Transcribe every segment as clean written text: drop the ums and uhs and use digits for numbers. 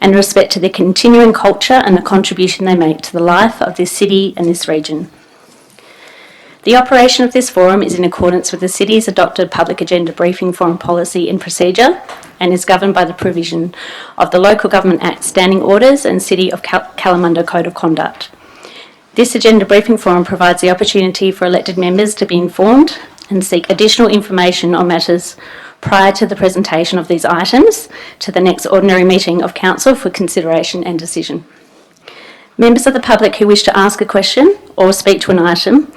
and respect to their continuing culture and the contribution they make to the life of this city and this region. The operation of this forum is in accordance with the city's adopted public agenda briefing forum policy and procedure and is governed by the provision of the Local Government Act Standing Orders and City of Kalamunda Code of Conduct. This agenda briefing forum provides the opportunity for elected members to be informed and seek additional information on matters prior to the presentation of these items to the next ordinary meeting of Council for consideration and decision. Members of the public who wish to ask a question or speak to an item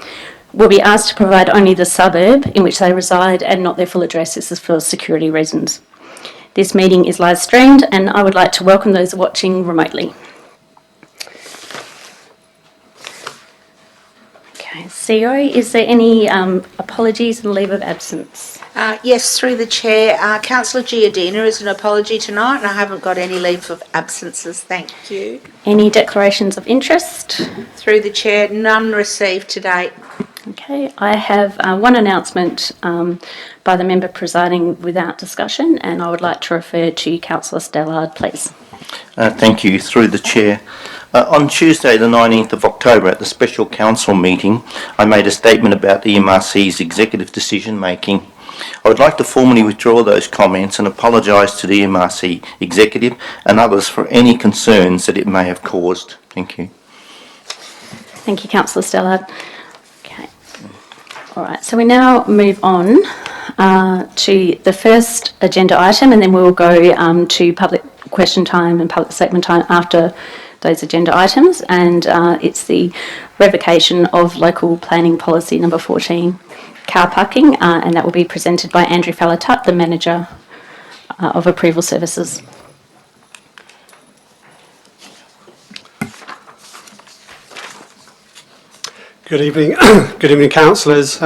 will be asked to provide only the suburb in which they reside and not their full address. This is for security reasons. This meeting is live streamed and I would like to welcome those watching remotely. Okay, CEO, is there any apologies and leave of absence? Yes, through the Chair. Councillor Giardina is an apology tonight and I haven't got any leave of absences. Thank you. Any declarations of interest? Through the Chair, none received to date. Okay, I have one announcement by the member presiding without discussion, and I would like to refer to Councillor Stallard, please. Thank you. Through the Chair. On Tuesday the 19th of October at the Special Council meeting, I made a statement about the MRC's executive decision making. I would like to formally withdraw those comments and apologise to the MRC executive and others for any concerns that it may have caused. Thank you. Thank you, Councillor Stallard. Okay. All right, so we now move on to the first agenda item, and then we will go to public question time and public statement time after those agenda items, and it's the revocation of local planning policy number 14, car parking, and that will be presented by Andrew Falatut, the Manager of Approval Services. Good evening, good evening, councillors,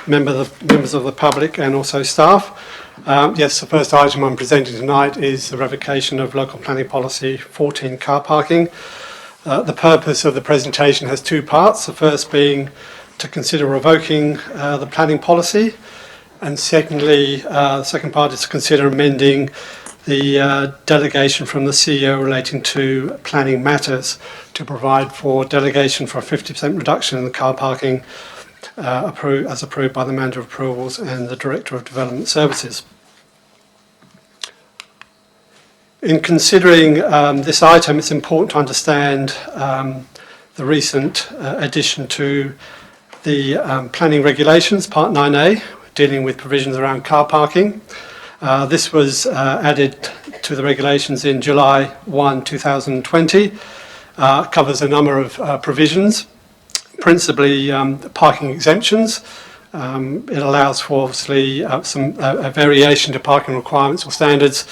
members of the public, and also staff. Yes, the first item I'm presenting tonight is the revocation of local planning policy 14, car parking. The purpose of the presentation has two parts. The first being to consider revoking the planning policy, and secondly, the second part is to consider amending the delegation from the CEO relating to planning matters to provide for delegation for a 50% reduction in the car parking as approved by the Manager of Approvals and the Director of Development Services. In considering this item, it's important to understand the recent addition to the planning regulations, Part 9A, dealing with provisions around car parking. This was added to the regulations in July 1, 2020. Covers a number of provisions, principally parking exemptions. It allows for obviously a variation to parking requirements or standards,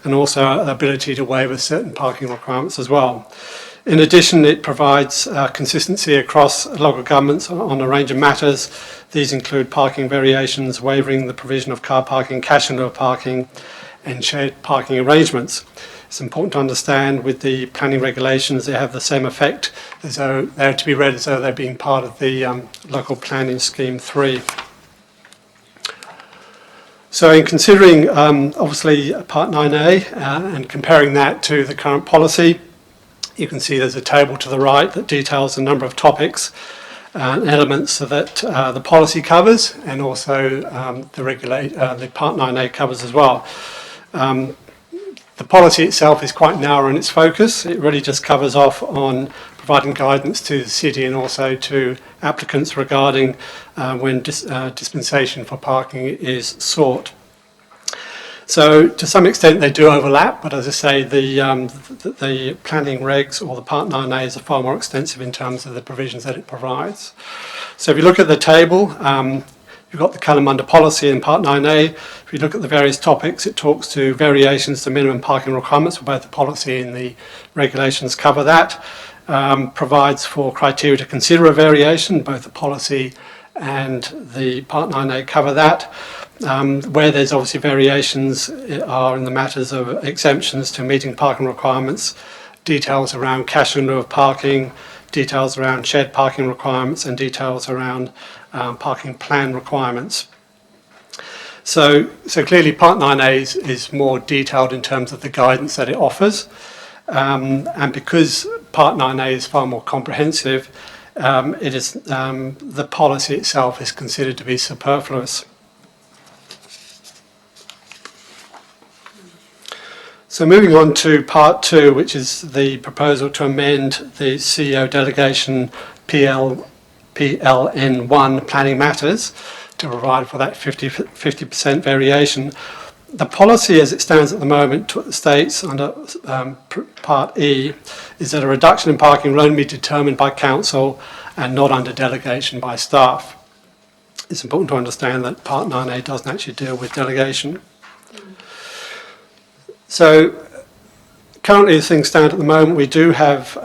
and also an ability to waive certain parking requirements as well. In addition, it provides consistency across local governments on a range of matters. These include parking variations, waiving the provision of car parking, cash and parking, and shared parking arrangements. It's important to understand with the planning regulations, they have the same effect as though they're to be read as though they're being part of the local planning scheme 3. So in considering obviously Part 9A and comparing that to the current policy, you can see there's a table to the right that details a number of topics and elements that the policy covers, and also the Part 9A covers as well. The policy itself is quite narrow in its focus. It really just covers off on providing guidance to the city and also to applicants regarding when dispensation for parking is sought. So to some extent they do overlap, but as I say, the planning regs or the Part 9As are far more extensive in terms of the provisions that it provides. So if you look at the table, you've got the Kalamunda policy in Part 9A. If you look at the various topics, it talks to variations to minimum parking requirements, both the policy and the regulations cover that. Provides for criteria to consider a variation, both the policy and the Part 9A cover that. Where there's obviously variations are in the matters of exemptions to meeting parking requirements, details around cash in lieu of parking, details around shared parking requirements, and details around parking plan requirements. So clearly Part 9A is more detailed in terms of the guidance that it offers. And because Part 9A is far more comprehensive, the policy itself is considered to be superfluous. So moving on to Part 2, which is the proposal to amend the CEO delegation PLN1 planning matters to provide for that 50% variation. The policy as it stands at the moment states under Part E is that a reduction in parking will only be determined by council and not under delegation by staff. It's important to understand that Part 9A doesn't actually deal with delegation. So currently as things stand at the moment, we do have,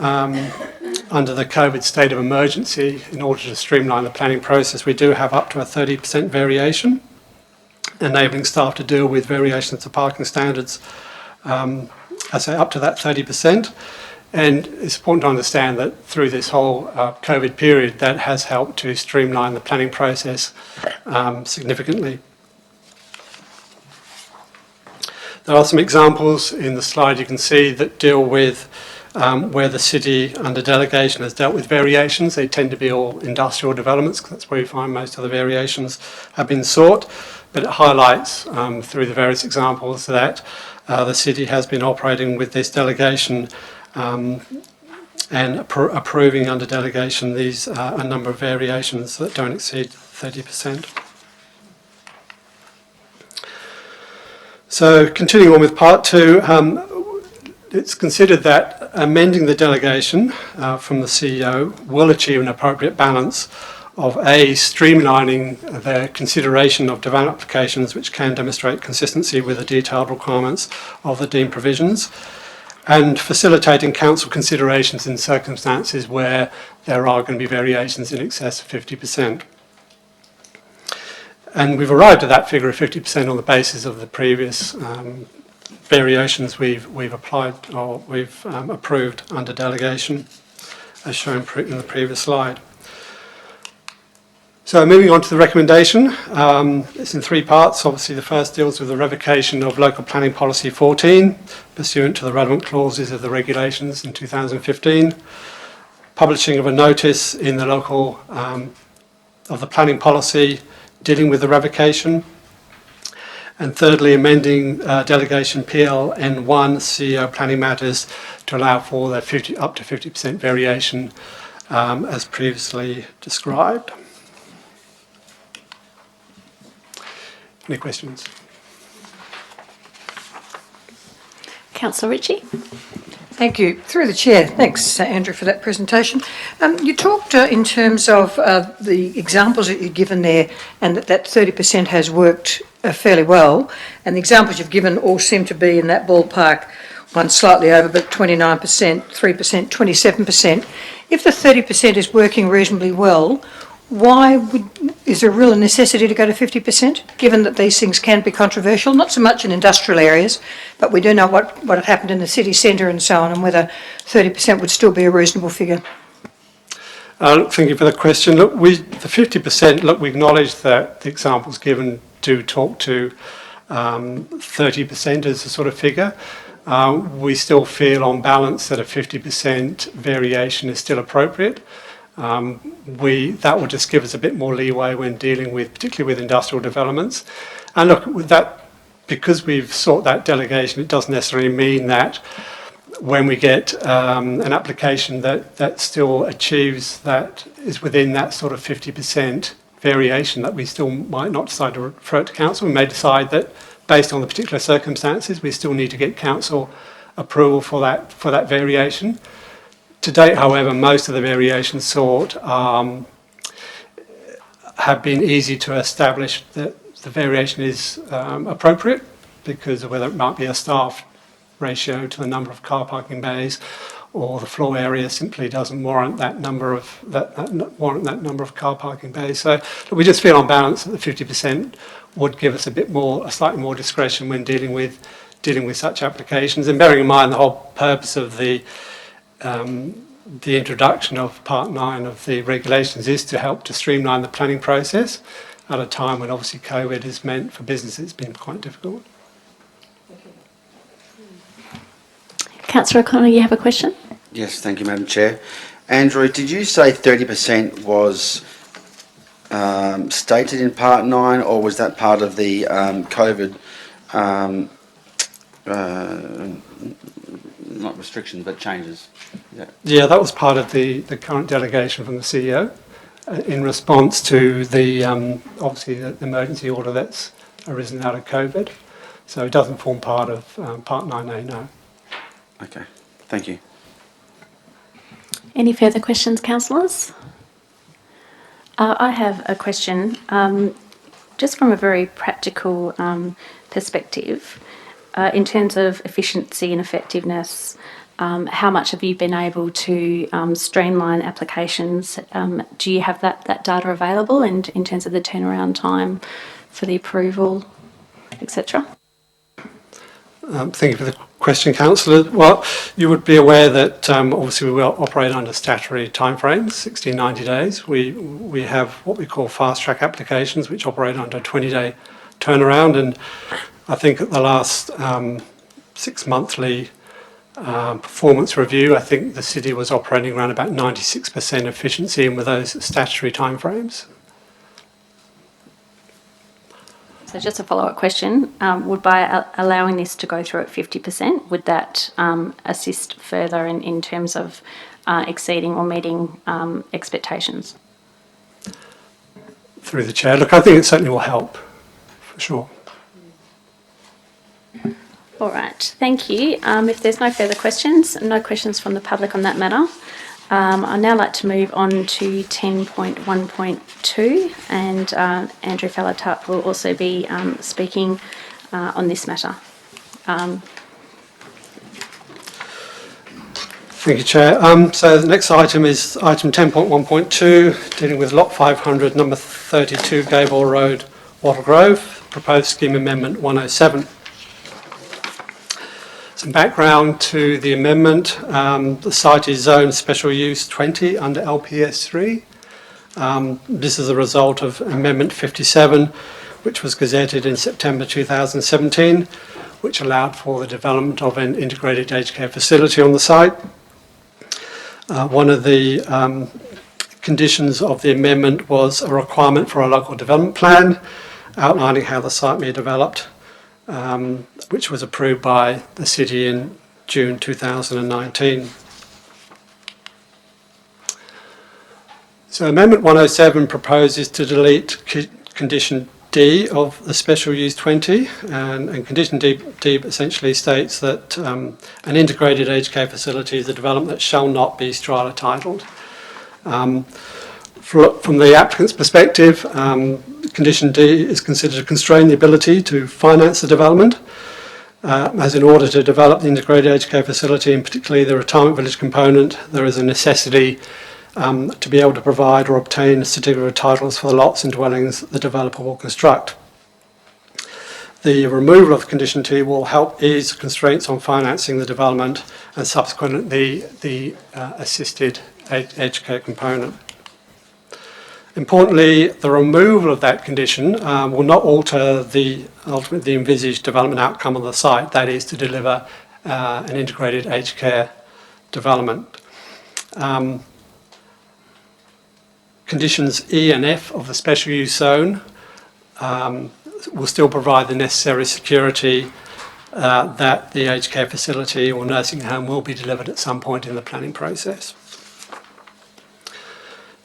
under the COVID state of emergency, in order to streamline the planning process, we do have up to a 30% variation, enabling staff to deal with variations to parking standards, I say up to that 30%. And it's important to understand that through this whole COVID period, that has helped to streamline the planning process significantly. There are some examples in the slide you can see that deal with where the city under delegation has dealt with variations. They tend to be all industrial developments, because that's where you find most of the variations have been sought. But it highlights through the various examples that the city has been operating with this delegation and approving under delegation these a number of variations that don't exceed 30%. So continuing on with Part 2, it's considered that amending the delegation from the CEO will achieve an appropriate balance of streamlining the consideration of development applications which can demonstrate consistency with the detailed requirements of the deemed provisions, and facilitating council considerations in circumstances where there are going to be variations in excess of 50%. And we've arrived at that figure of 50% on the basis of the previous variations we've applied or we've approved under delegation, as shown in the previous slide. So moving on to the recommendation, it's in three parts. Obviously the first deals with the revocation of Local Planning Policy 14, pursuant to the relevant clauses of the regulations in 2015, publishing of a notice in the local of the planning policy dealing with the revocation, and thirdly amending delegation PLN1 CEO planning matters to allow for the up to 50% variation as previously described. Any questions? Councillor Ritchie. Thank you. Through the chair, thanks Andrew for that presentation. You talked in terms of the examples that you've given there, and that 30% has worked fairly well, and the examples you've given all seem to be in that ballpark, one slightly over but 29%, 3%, 27%. If the 30% is working reasonably well, is there a real necessity to go to 50%, given that these things can be controversial, not so much in industrial areas, but we do know what had happened in the city centre and so on, and whether 30% would still be a reasonable figure? Thank you for the question. Look, the 50%, look, we acknowledge that the examples given do talk to 30% as a sort of figure. We still feel on balance that a 50% variation is still appropriate. That will just give us a bit more leeway when dealing with, particularly with industrial developments. And look, with that, because we've sought that delegation, it doesn't necessarily mean that when we get an application that still achieves, that is within that sort of 50% variation, that we still might not decide to refer it to council. We may decide that based on the particular circumstances, we still need to get council approval for that variation. To date, however, most of the variations sought have been easy to establish that the variation is appropriate, because of whether it might be a staff ratio to the number of car parking bays, or the floor area simply doesn't warrant that number of car parking bays. So we just feel on balance that the 50% would give us a slightly more discretion when dealing with such applications, and bearing in mind the whole purpose of the introduction of Part 9 of the regulations is to help to streamline the planning process. at a time when obviously COVID has meant for businesses it's been quite difficult. Councillor O'Connor, you have a question? Yes, thank you, Madam Chair. Andrew, did you say 30% was stated in Part 9, or was that part of the COVID, not restrictions, but changes? Yeah, that was part of the current delegation from the CEO in response to the obviously the emergency order that's arisen out of COVID. So it doesn't form part of Part 9A, no. Okay, thank you. Any further questions, councillors? I have a question. Just from a very practical perspective, in terms of efficiency and effectiveness, how much have you been able to streamline applications? Do you have that data available, and in terms of the turnaround time for the approval, etc.? Thank you for the question, Councillor. Well, you would be aware that obviously we will operate under statutory timeframes, 60, 90 days. We have what we call fast-track applications, which operate under a 20-day turnaround, and I think at the last 6-monthly performance review, I think the city was operating around about 96% efficiency and with those statutory timeframes. So just a follow-up question, would by allowing this to go through at 50%, would that assist further in terms of exceeding or meeting expectations? Through the chair, look, I think it certainly will help, for sure. All right, thank you. If there's no further questions, no questions from the public on that matter, I'd now like to move on to 10.1.2, and Andrew Falatap will also be speaking on this matter. Thank you, Chair. So the next item is item 10.1.2, dealing with Lot 500, number 32, Gable Road, Wattle Grove, proposed scheme amendment 107. Some background to the amendment. The site is zoned special use 20 under LPS 3. This is a result of Amendment 57, which was gazetted in September 2017, which allowed for the development of an integrated aged care facility on the site. One of the conditions of the amendment was a requirement for a local development plan outlining how the site may be developed, which was approved by the city in June 2019. So Amendment 107 proposes to delete Condition D of the Special Use 20, and Condition D essentially states that an integrated aged care facility is a development that shall not be strata titled. From the applicant's perspective, Condition D is considered to constrain the ability to finance the development, as in order to develop the integrated aged care facility, and particularly the retirement village component, there is a necessity to be able to provide or obtain certificate of titles for the lots and dwellings the developer will construct. The removal of Condition D will help ease constraints on financing the development and subsequently the assisted aged care component. Importantly, the removal of that condition will not alter the ultimately envisaged development outcome on the site, that is to deliver an integrated aged care development. Conditions E and F of the special use zone will still provide the necessary security that the aged care facility or nursing home will be delivered at some point in the planning process.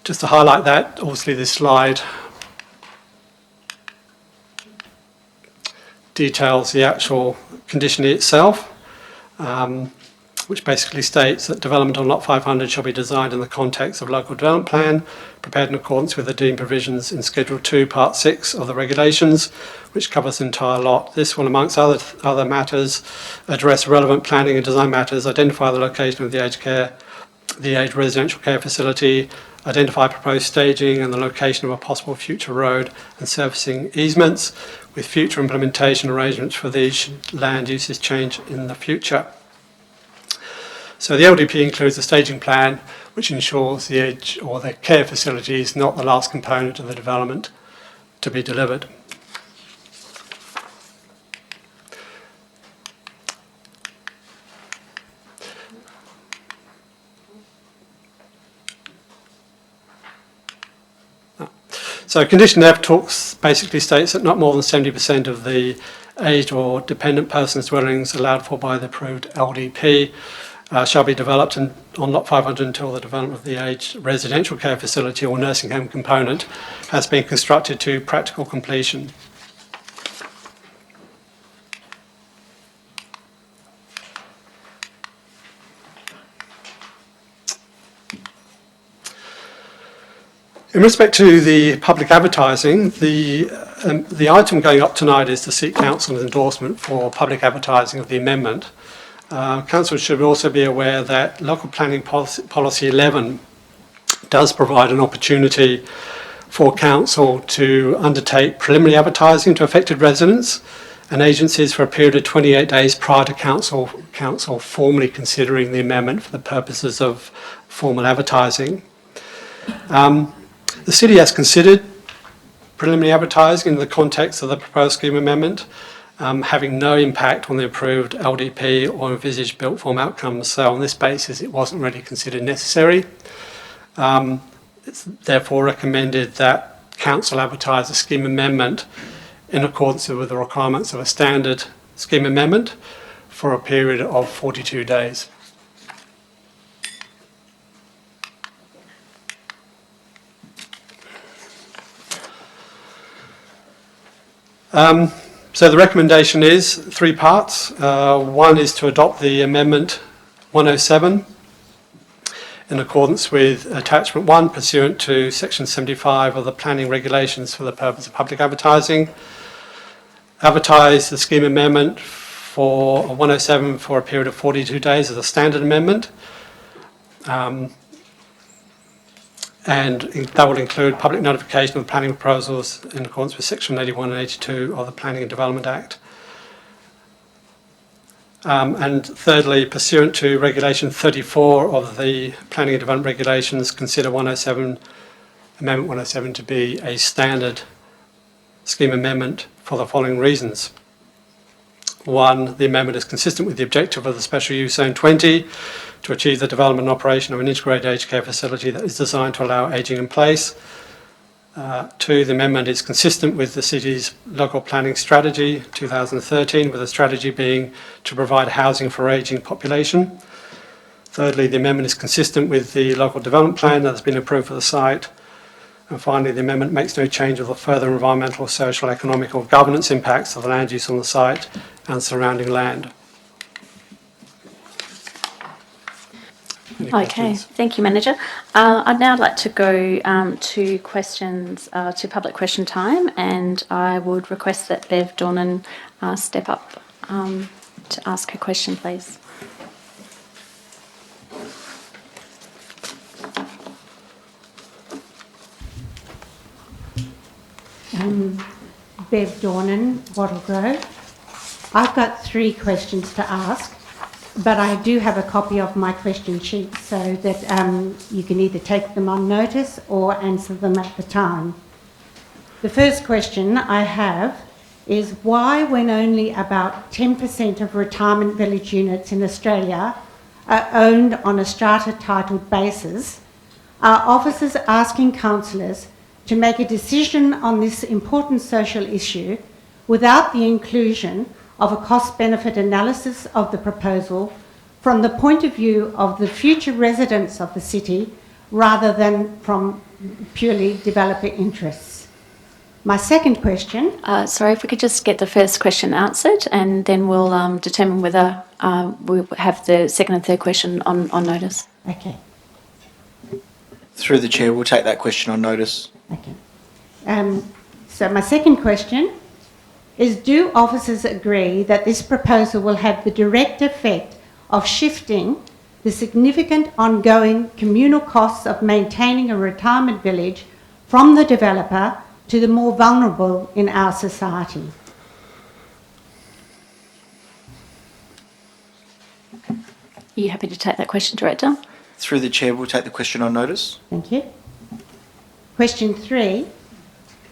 Just to highlight that, obviously this slide details the actual condition itself, which basically states that development on Lot 500 shall be designed in the context of local development plan, prepared in accordance with the deemed provisions in Schedule 2, Part 6 of the regulations, which covers the entire lot. This will, amongst other matters, address relevant planning and design matters, identify the location of the aged residential care facility, identify proposed staging and the location of a possible future road and servicing easements, with future implementation arrangements for these land uses change in the future. So the LDP includes a staging plan which ensures the aged or the care facility is not the last component of the development to be delivered. So condition F basically states that not more than 70% of the aged or dependent persons' dwellings allowed for by the approved LDP shall be developed on Lot 500 until the development of the aged residential care facility or nursing home component has been constructed to practical completion. In respect to the public advertising, the item going up tonight is to seek council's endorsement for public advertising of the amendment. Council should also be aware that Local Planning Policy 11 does provide an opportunity for council to undertake preliminary advertising to affected residents and agencies for a period of 28 days prior to council formally considering the amendment for the purposes of formal advertising. The City has considered preliminary advertising in the context of the proposed scheme amendment, having no impact on the approved LDP or envisaged built form outcomes. So on this basis, it wasn't really considered necessary. It's therefore recommended that Council advertise a scheme amendment in accordance with the requirements of a standard scheme amendment for a period of 42 days. So the recommendation is three parts. One is to adopt the Amendment 107 in accordance with Attachment 1 pursuant to Section 75 of the Planning Regulations for the purpose of public advertising. Advertise the scheme amendment for 107 for a period of 42 days as a standard amendment. And that will include public notification of planning proposals in accordance with Section 81 and 82 of the Planning and Development Act. And thirdly, pursuant to Regulation 34 of the Planning and Development Regulations, consider Amendment 107 to be a standard scheme amendment for the following reasons. One, the amendment is consistent with the objective of the Special Use Zone 20 to achieve the development and operation of an integrated aged care facility that is designed to allow ageing in place. Two, the amendment is consistent with the City's local planning strategy 2013, with the strategy being to provide housing for ageing population. Thirdly, the amendment is consistent with the local development plan that has been approved for the site. And finally, the amendment makes no change of the further environmental, social, economic or governance impacts of the land use on the site and surrounding land. Any Okay, questions? thank you, Manager. I'd now like to go to questions, to public question time, and I would request that Bev Dornan step up to ask her question, please. Bev Dornan, Wattle Grove. I've got 3 questions to ask, but I do have a copy of my question sheet so that you can either take them on notice or answer them at the time. The first question I have is why, when only about 10% of retirement village units in Australia are owned on a strata-titled basis, are officers asking councillors to make a decision on this important social issue without the inclusion of a cost-benefit analysis of the proposal from the point of view of the future residents of the city rather than from purely developer interests? My second question... Sorry, if we could just get the first question answered, and then we'll determine whether we'll have the second and third question on notice. Okay. Through the chair, we'll take that question on notice. Okay. So my second question is, do officers agree that this proposal will have the direct effect of shifting the significant ongoing communal costs of maintaining a retirement village from the developer to the more vulnerable in our society? Are you happy to take that question, Director? Through the chair, we'll take the question on notice. Thank you. Question 3.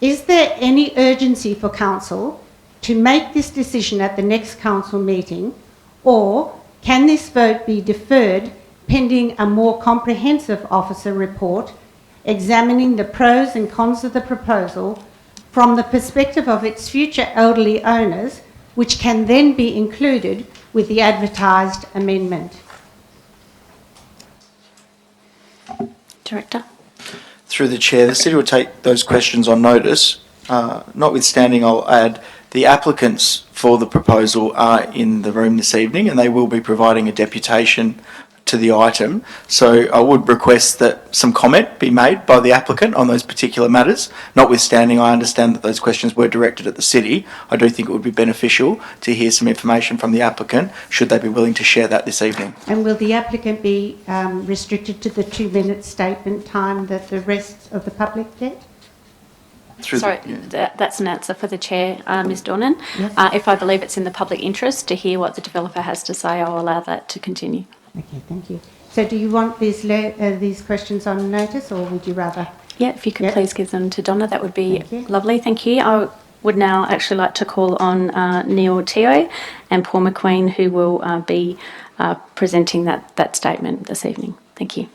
Is there any urgency for council to make this decision at the next council meeting, or can this vote be deferred pending a more comprehensive officer report examining the pros and cons of the proposal from the perspective of its future elderly owners, which can then be included with the advertised amendment? Director. Through the chair, the city will take those questions on notice. Notwithstanding, I'll add the applicants for the proposal are in the room this evening and they will be providing a deputation to the item. So I would request that some comment be made by the applicant on those particular matters. Notwithstanding, I understand that those questions were directed at the city. I do think it would be beneficial to hear some information from the applicant, should they be willing to share that this evening. And will the applicant be restricted to the 2-minute statement time that the rest of the public get? Sorry, that's an answer for the chair, Ms Dornan. Yes. If I believe it's in the public interest to hear what the developer has to say, I'll allow that to continue. Okay, thank you. So do you want these questions on notice, or would you rather? Yeah, if you could please give them to Donna, that would be Thank you. lovely. Thank you. I would now actually like to call on Neil Teo and Paul McQueen, who will be presenting that statement this evening. Thank you.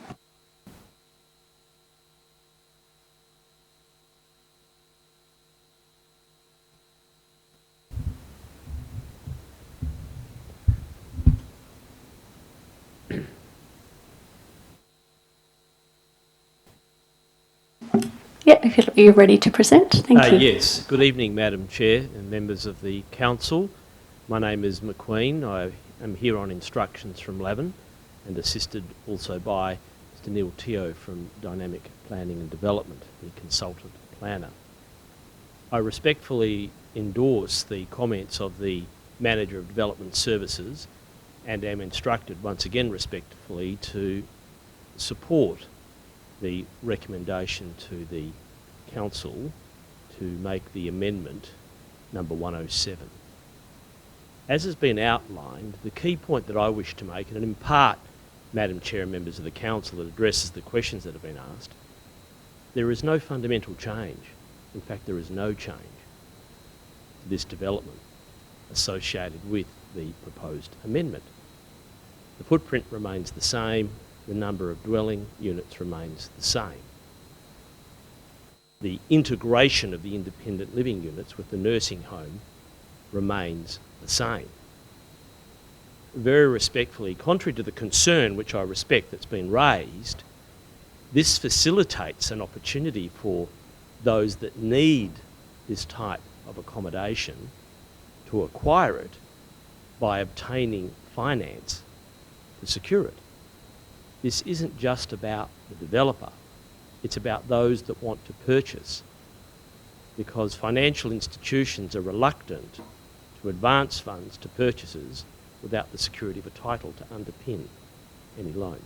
Yeah, if you're ready to present. Thank you. Yes. Good evening, Madam Chair and members of the Council. My name is McQueen. I am here on instructions from Lavin and assisted also by Mr Neil Teo from Dynamic Planning and Development, the consultant planner. I respectfully endorse the comments of the Manager of Development Services and am instructed once again respectfully to support the recommendation to the Council to make the amendment number 107. As has been outlined, the key point that I wish to make, and in part, Madam Chair and members of the Council, that addresses the questions that have been asked, there is no fundamental change. In fact, there is no change to this development associated with the proposed amendment. The footprint remains the same. The number of dwelling units remains the same. The integration of the independent living units with the nursing home remains the same. Very respectfully, contrary to the concern which I respect that's been raised, this facilitates an opportunity for those that need this type of accommodation to acquire it by obtaining finance to secure it. This isn't just about the developer, it's about those that want to purchase, because financial institutions are reluctant to advance funds to purchasers without the security of a title to underpin any loan.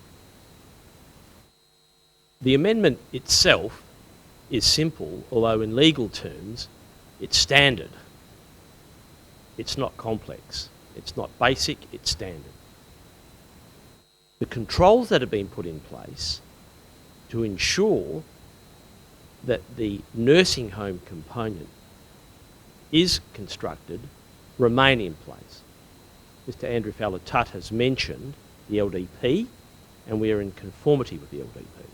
The amendment itself is simple, although in legal terms it's standard. It's not complex, it's not basic, it's standard. The controls that have been put in place to ensure that the nursing home component is constructed remain in place. Mr Andrew Fowler-Tutt has mentioned the LDP, and we are in conformity with the LDP.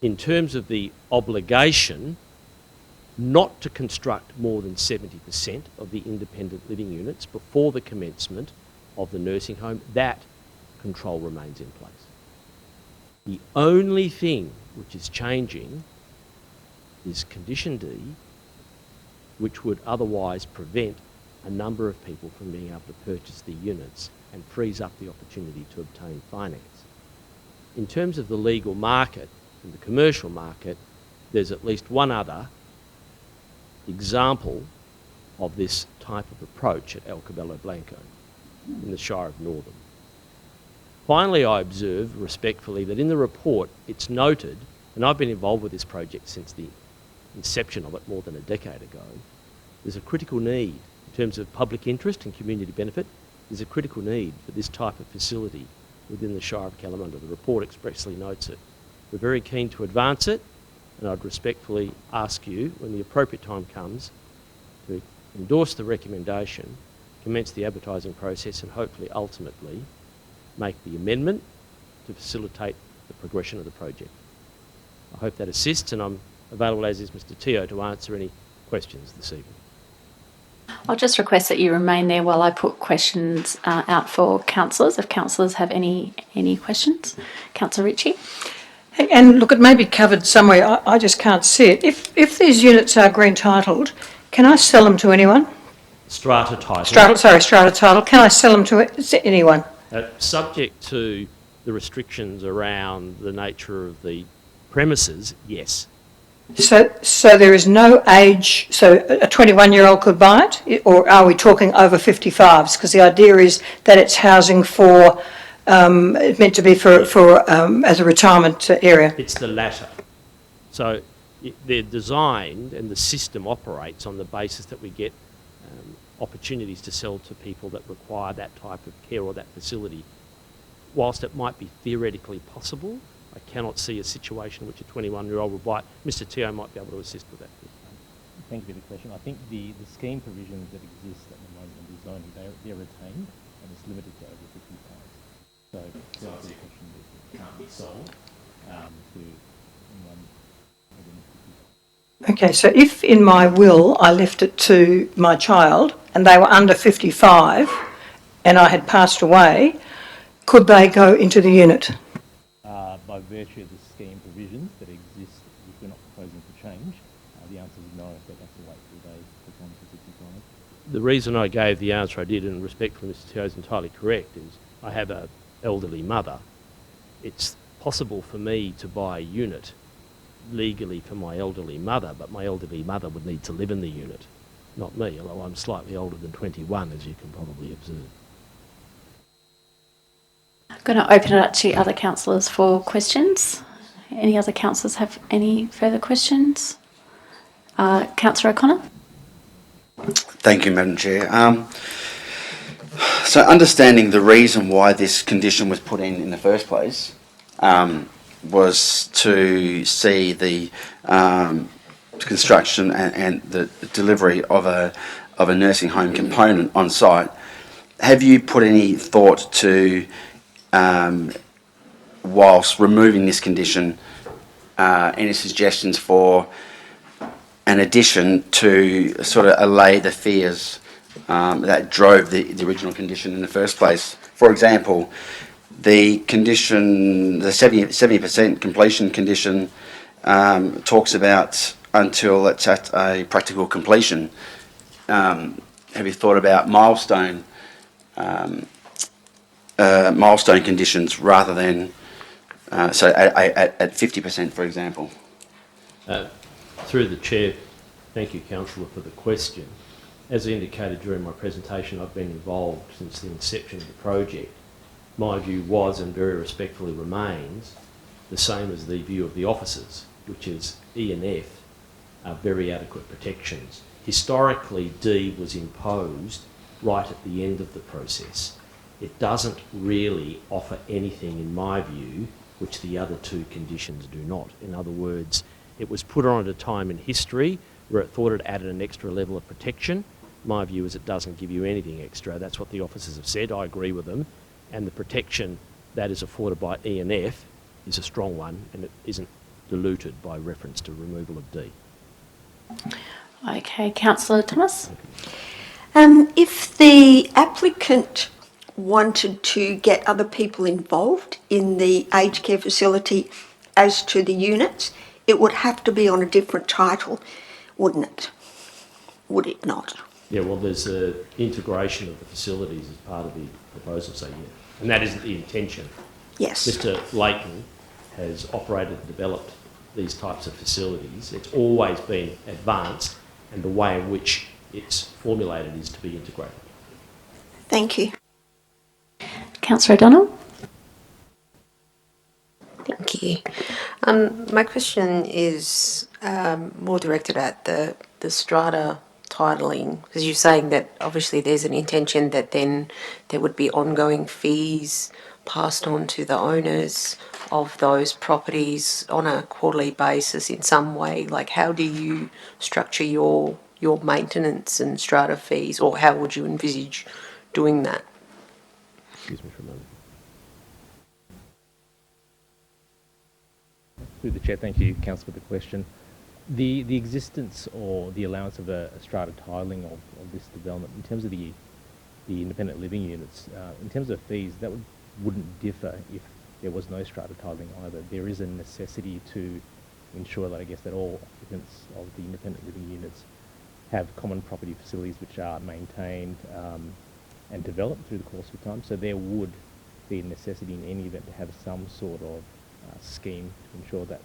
In terms of the obligation not to construct more than 70% of the independent living units before the commencement of the nursing home, that control remains in place. The only thing which is changing is Condition D, which would otherwise prevent a number of people from being able to purchase the units and frees up the opportunity to obtain finance. In terms of the legal market and the commercial market, there's at least one other example of this type of approach at El Cabello Blanco in the Shire of Northern. Finally, I observe respectfully that in the report it's noted, and I've been involved with this project since the inception of it more than a decade ago, there's a critical need in terms of public interest and community benefit. There's a critical need for this type of facility within the Shire of Kalamunda. The report expressly notes it. We're very keen to advance it, and I'd respectfully ask you, when the appropriate time comes, to endorse the recommendation, commence the advertising process, and hopefully ultimately make the amendment to facilitate the progression of the project. I hope that assists, and I'm available, as is Mr Teo, to answer any questions this evening. I'll just request that you remain there while I put questions out for councillors, if councillors have any questions. Councillor Ritchie. And look, it may be covered somewhere, I just can't see it. If these units are green titled, can I sell them to anyone? Strata title. Strata title. Can I sell them to anyone? Subject to the restrictions around the nature of the premises, yes. So there is no age, so a 21-year-old could buy it, or are we talking over 55s? Because the idea is that it's housing for, it's meant to be for as a retirement area. It's the latter. So they're designed, and the system operates on the basis that we get opportunities to sell to people that require that type of care or that facility. Whilst it might be theoretically possible, I cannot see a situation in which a 21-year-old will buy it. Mr Teo might be able to assist with that. Thank you for the question. I think the scheme provisions that exist at the moment in the zoning, they're retained, and it's limited to over 55. So the question is, can't be sold to anyone over 55. Okay, so if in my will I left it to my child and they were under 55 and I had passed away, could they go into the unit? By virtue of the scheme provisions that exist, which we're not proposing to change, the answer is no, but that's the wait till they become to 55. The reason I gave the answer I did, and respectfully Mr Teo is entirely correct, is I have an elderly mother. It's possible for me to buy a unit legally for my elderly mother, but my elderly mother would need to live in the unit, not me, although I'm slightly older than 21, as you can probably observe. I'm going to open it up to other councillors for questions. Any other councillors have any further questions? Councillor O'Connor. Thank you, Madam Chair. So understanding the reason why this condition was put in the first place was to see the construction and the delivery of a nursing home component on site. Have you put any thought to, whilst removing this condition, any suggestions for an addition to sort of allay the fears that drove the original condition in the first place? For example, the condition, the 70% completion condition, talks about until it's at a practical completion. Have you thought about milestone conditions rather than so at 50%, for example? Through the Chair, thank you, Councillor, for the question. As I indicated during my presentation, I've been involved since the inception of the project. My view was, and very respectfully remains, the same as the view of the officers, which is E and F are very adequate protections. Historically, D was imposed right at the end of the process. It doesn't really offer anything, in my view, which the other two conditions do not. In other words, it was put on at a time in history where it thought it added an extra level of protection. My view is it doesn't give you anything extra. That's what the officers have said. I agree with them. And the protection that is afforded by E and F is a strong one, and it isn't diluted by reference to removal of D. Okay, Councillor Thomas. If the applicant wanted to get other people involved in the aged care facility as to the units, it would have to be on a different title, wouldn't it? Would it not? Yeah, well, there's an integration of the facilities as part of the proposal, so yeah. And that isn't the intention. Yes. Mr Layton has operated and developed these types of facilities. It's always been advanced, and the way in which it's formulated is to be integrated. Thank you. Councillor O'Donnell. Thank you. My question is more directed at the strata titling? Because you're saying that obviously there's an intention that then there would be ongoing fees passed on to the owners of those properties on a quarterly basis in some way. Like, how do you structure your maintenance and strata fees, or how would you envisage doing that? Excuse me for a moment. Through the chair, thank you, Councillor, for the question. The existence or the allowance of a strata tiling of this development, in terms of the independent living units, in terms of fees, that wouldn't differ if there was no strata tiling either. There is a necessity to ensure that, I guess, that all occupants of the independent living units have common property facilities which are maintained and developed through the course of time. So there would be a necessity in any event to have some sort of scheme to ensure that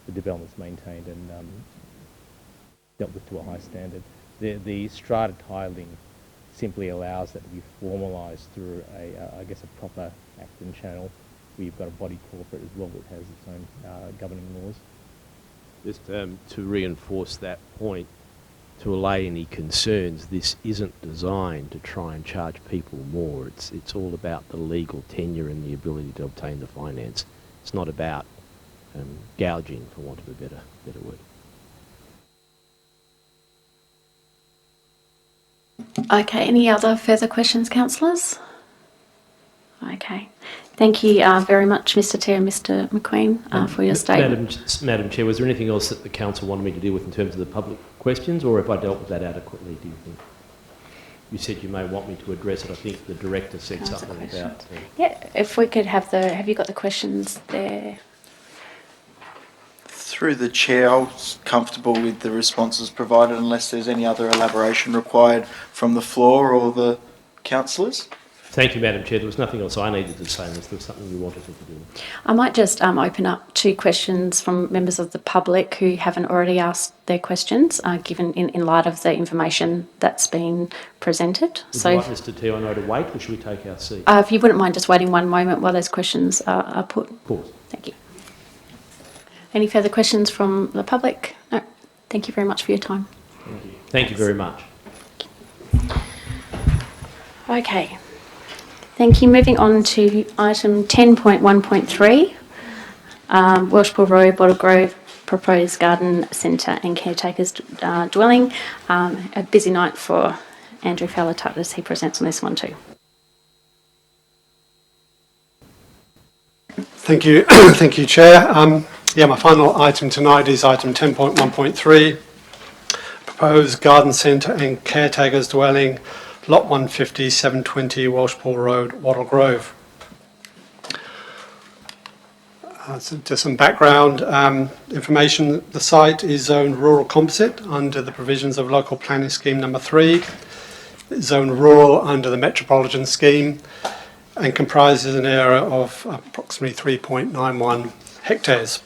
the development's maintained and dealt with to a high standard. The strata tiling simply allows that to be formalised through I guess a proper act and channel where you've got a body corporate as well that has its own governing laws. Just to reinforce that point, to allay any concerns, this isn't designed to try and charge people more. It's all about the legal tenure and the ability to obtain the finance. It's not about gouging, for want of a better word. Okay, any other further questions, councillors? Okay. Thank you very much, Mr Tear and Mr McQueen, for your statement. Madam Chair, was there anything else that the council wanted me to deal with in terms of the public questions, or have I dealt with that adequately, do you think? You said you may want me to address it. I think the director said something about... Yeah, if we could have have you got the questions there? Through the chair, I was comfortable with the responses provided unless there's any other elaboration required from the floor or the councillors. Thank you, Madam Chair. There was nothing else I needed to say unless there was something you wanted to do. I might just open up 2 questions from members of the public who haven't already asked their questions, given in light of the information that's been presented. Would you like Mr Tear and I to wait, or should we take our seat? If you wouldn't mind just waiting one moment while those questions are put. Of course. Thank you. Any further questions from the public? No. Thank you very much for your time. Thank you. Thank you very much. Okay. Thank you. Moving on to item 10.1.3, Welshpool Road, Bottle Grove, proposed garden centre and caretakers dwelling. A busy night for Andrew Fowler-Tutt as he presents on this one too. Thank you, thank you, Chair. My final item tonight is item 10.1.3, proposed garden centre and caretakers dwelling, Lot 150, 720 Welshpool Road, Wattle Grove. So just some background information. The site is zoned rural composite under the provisions of Local Planning Scheme number 3. It's zoned rural under the Metropolitan Scheme and comprises an area of approximately 3.91 hectares.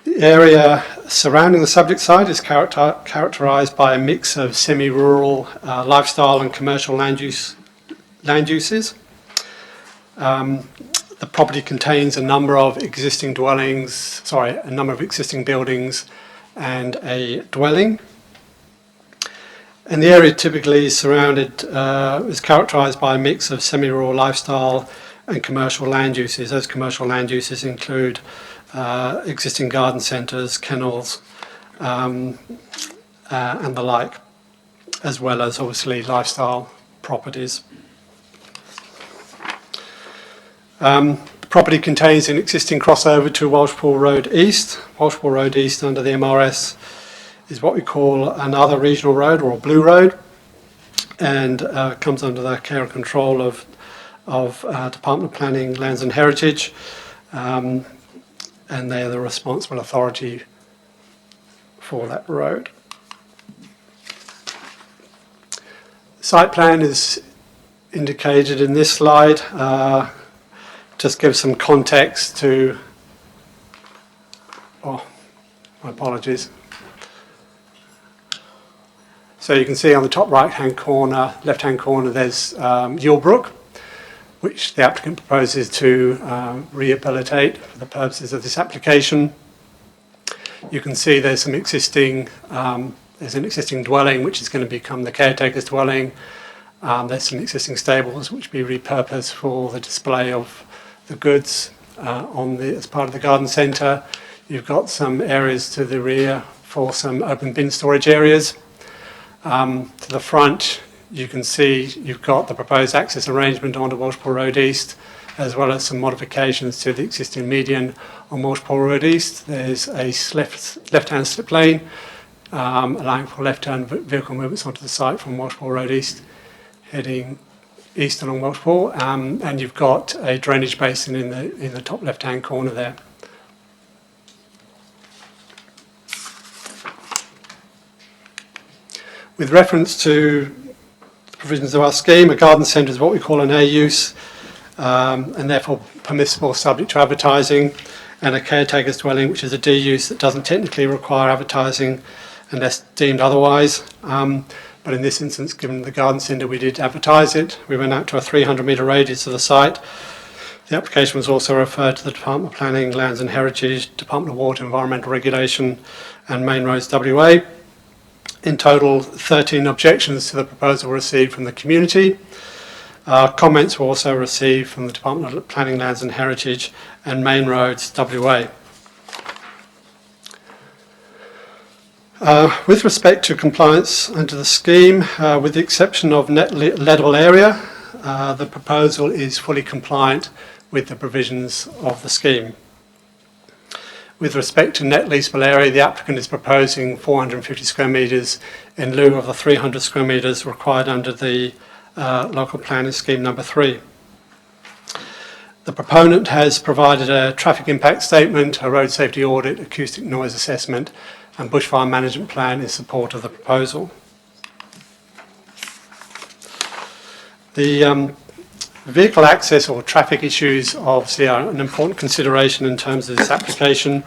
The area surrounding the subject site is characterised by a mix of semi-rural lifestyle and commercial land uses. The property contains a number of existing buildings and a dwelling. And the area typically is characterised by a mix of semi-rural lifestyle and commercial land uses. Those commercial land uses include existing garden centres, kennels, and the like, as well as obviously lifestyle properties. The property contains an existing crossover to Welshpool Road East. Welshpool Road East under the MRS is what we call another regional road, or a blue road, and comes under the care and control of Department of Planning, Lands and Heritage. And they are the responsible authority for that road. The site plan is indicated in this slide. Just give some context to, my apologies. So you can see on the top left-hand corner, there's Yulebrook, which the applicant proposes to rehabilitate for the purposes of this application. You can see there's an existing dwelling which is going to become the caretaker's dwelling. There's some existing stables which will be repurposed for the display of the goods as part of the garden centre. You've got some areas to the rear for some open bin storage areas. To the front, you can see you've got the proposed access arrangement onto Walshpool Road East, as well as some modifications to the existing median on Walshpool Road East. There's a left-hand slip lane, allowing for left-hand vehicle movements onto the site from Walshpool Road East, heading east along Walshpool, and you've got a drainage basin in the top left-hand corner there. With reference to the provisions of our scheme, a garden centre is what we call an A use, and therefore permissible subject to advertising, and a caretaker's dwelling, which is a D use that doesn't technically require advertising unless deemed otherwise. But in this instance, given the garden centre, we did advertise it. We went out to a 300-metre radius of the site. The application was also referred to the Department of Planning, Lands and Heritage, Department of Water, Environmental Regulation and Main Roads WA. In total, 13 objections to the proposal were received from the community. Comments were also received from the Department of Planning, Lands and Heritage and Main Roads WA. With respect to compliance under the scheme, with the exception of net lettable area, the proposal is fully compliant with the provisions of the scheme. With respect to net leasable area, the applicant is proposing 450 square metres in lieu of the 300 square metres required under the local planning scheme number 3. The proponent has provided a traffic impact statement, a road safety audit, acoustic noise assessment and bushfire management plan in support of the proposal. The vehicle access or traffic issues obviously are an important consideration in terms of this application.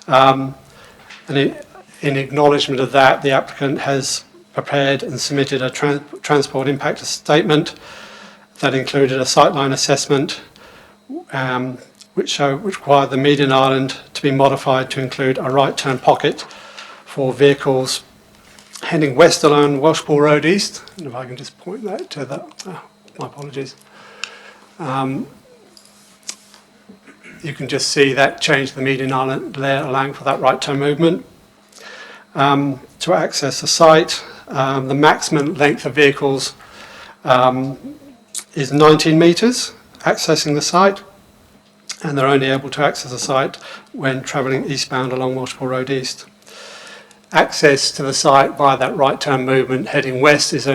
And in acknowledgement of that, the applicant has prepared and submitted a transport impact statement that included a sightline assessment which required the median island to be modified to include a right turn pocket for vehicles heading west along Walshpool Road East. And if I can just point that to that, my apologies. You can just see that change the median island there, allowing for that right turn movement. To access the site, the maximum length of vehicles is 19 metres accessing the site, and they're only able to access the site when travelling eastbound along Walshpool Road East. Access to the site via that right turn movement heading west is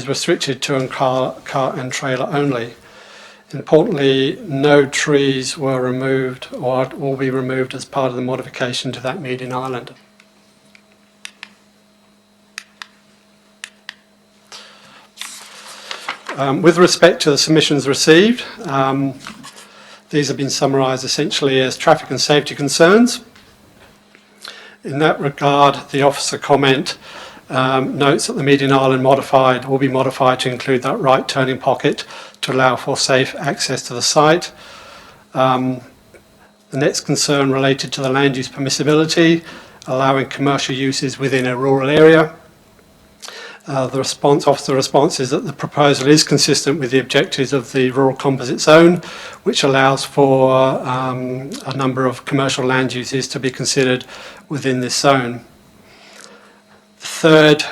restricted to car and trailer only. Importantly, no trees were removed or will be removed as part of the modification to that median island. With respect to the submissions received, these have been summarised essentially as traffic and safety concerns. In that regard, the officer comment notes that the median island will be modified to include that right turning pocket to allow for safe access to the site. The next concern related to the land use permissibility, allowing commercial uses within a rural area. The officer response is that the proposal is consistent with the objectives of the Rural Composite Zone, which allows for a number of commercial land uses to be considered within this zone. The third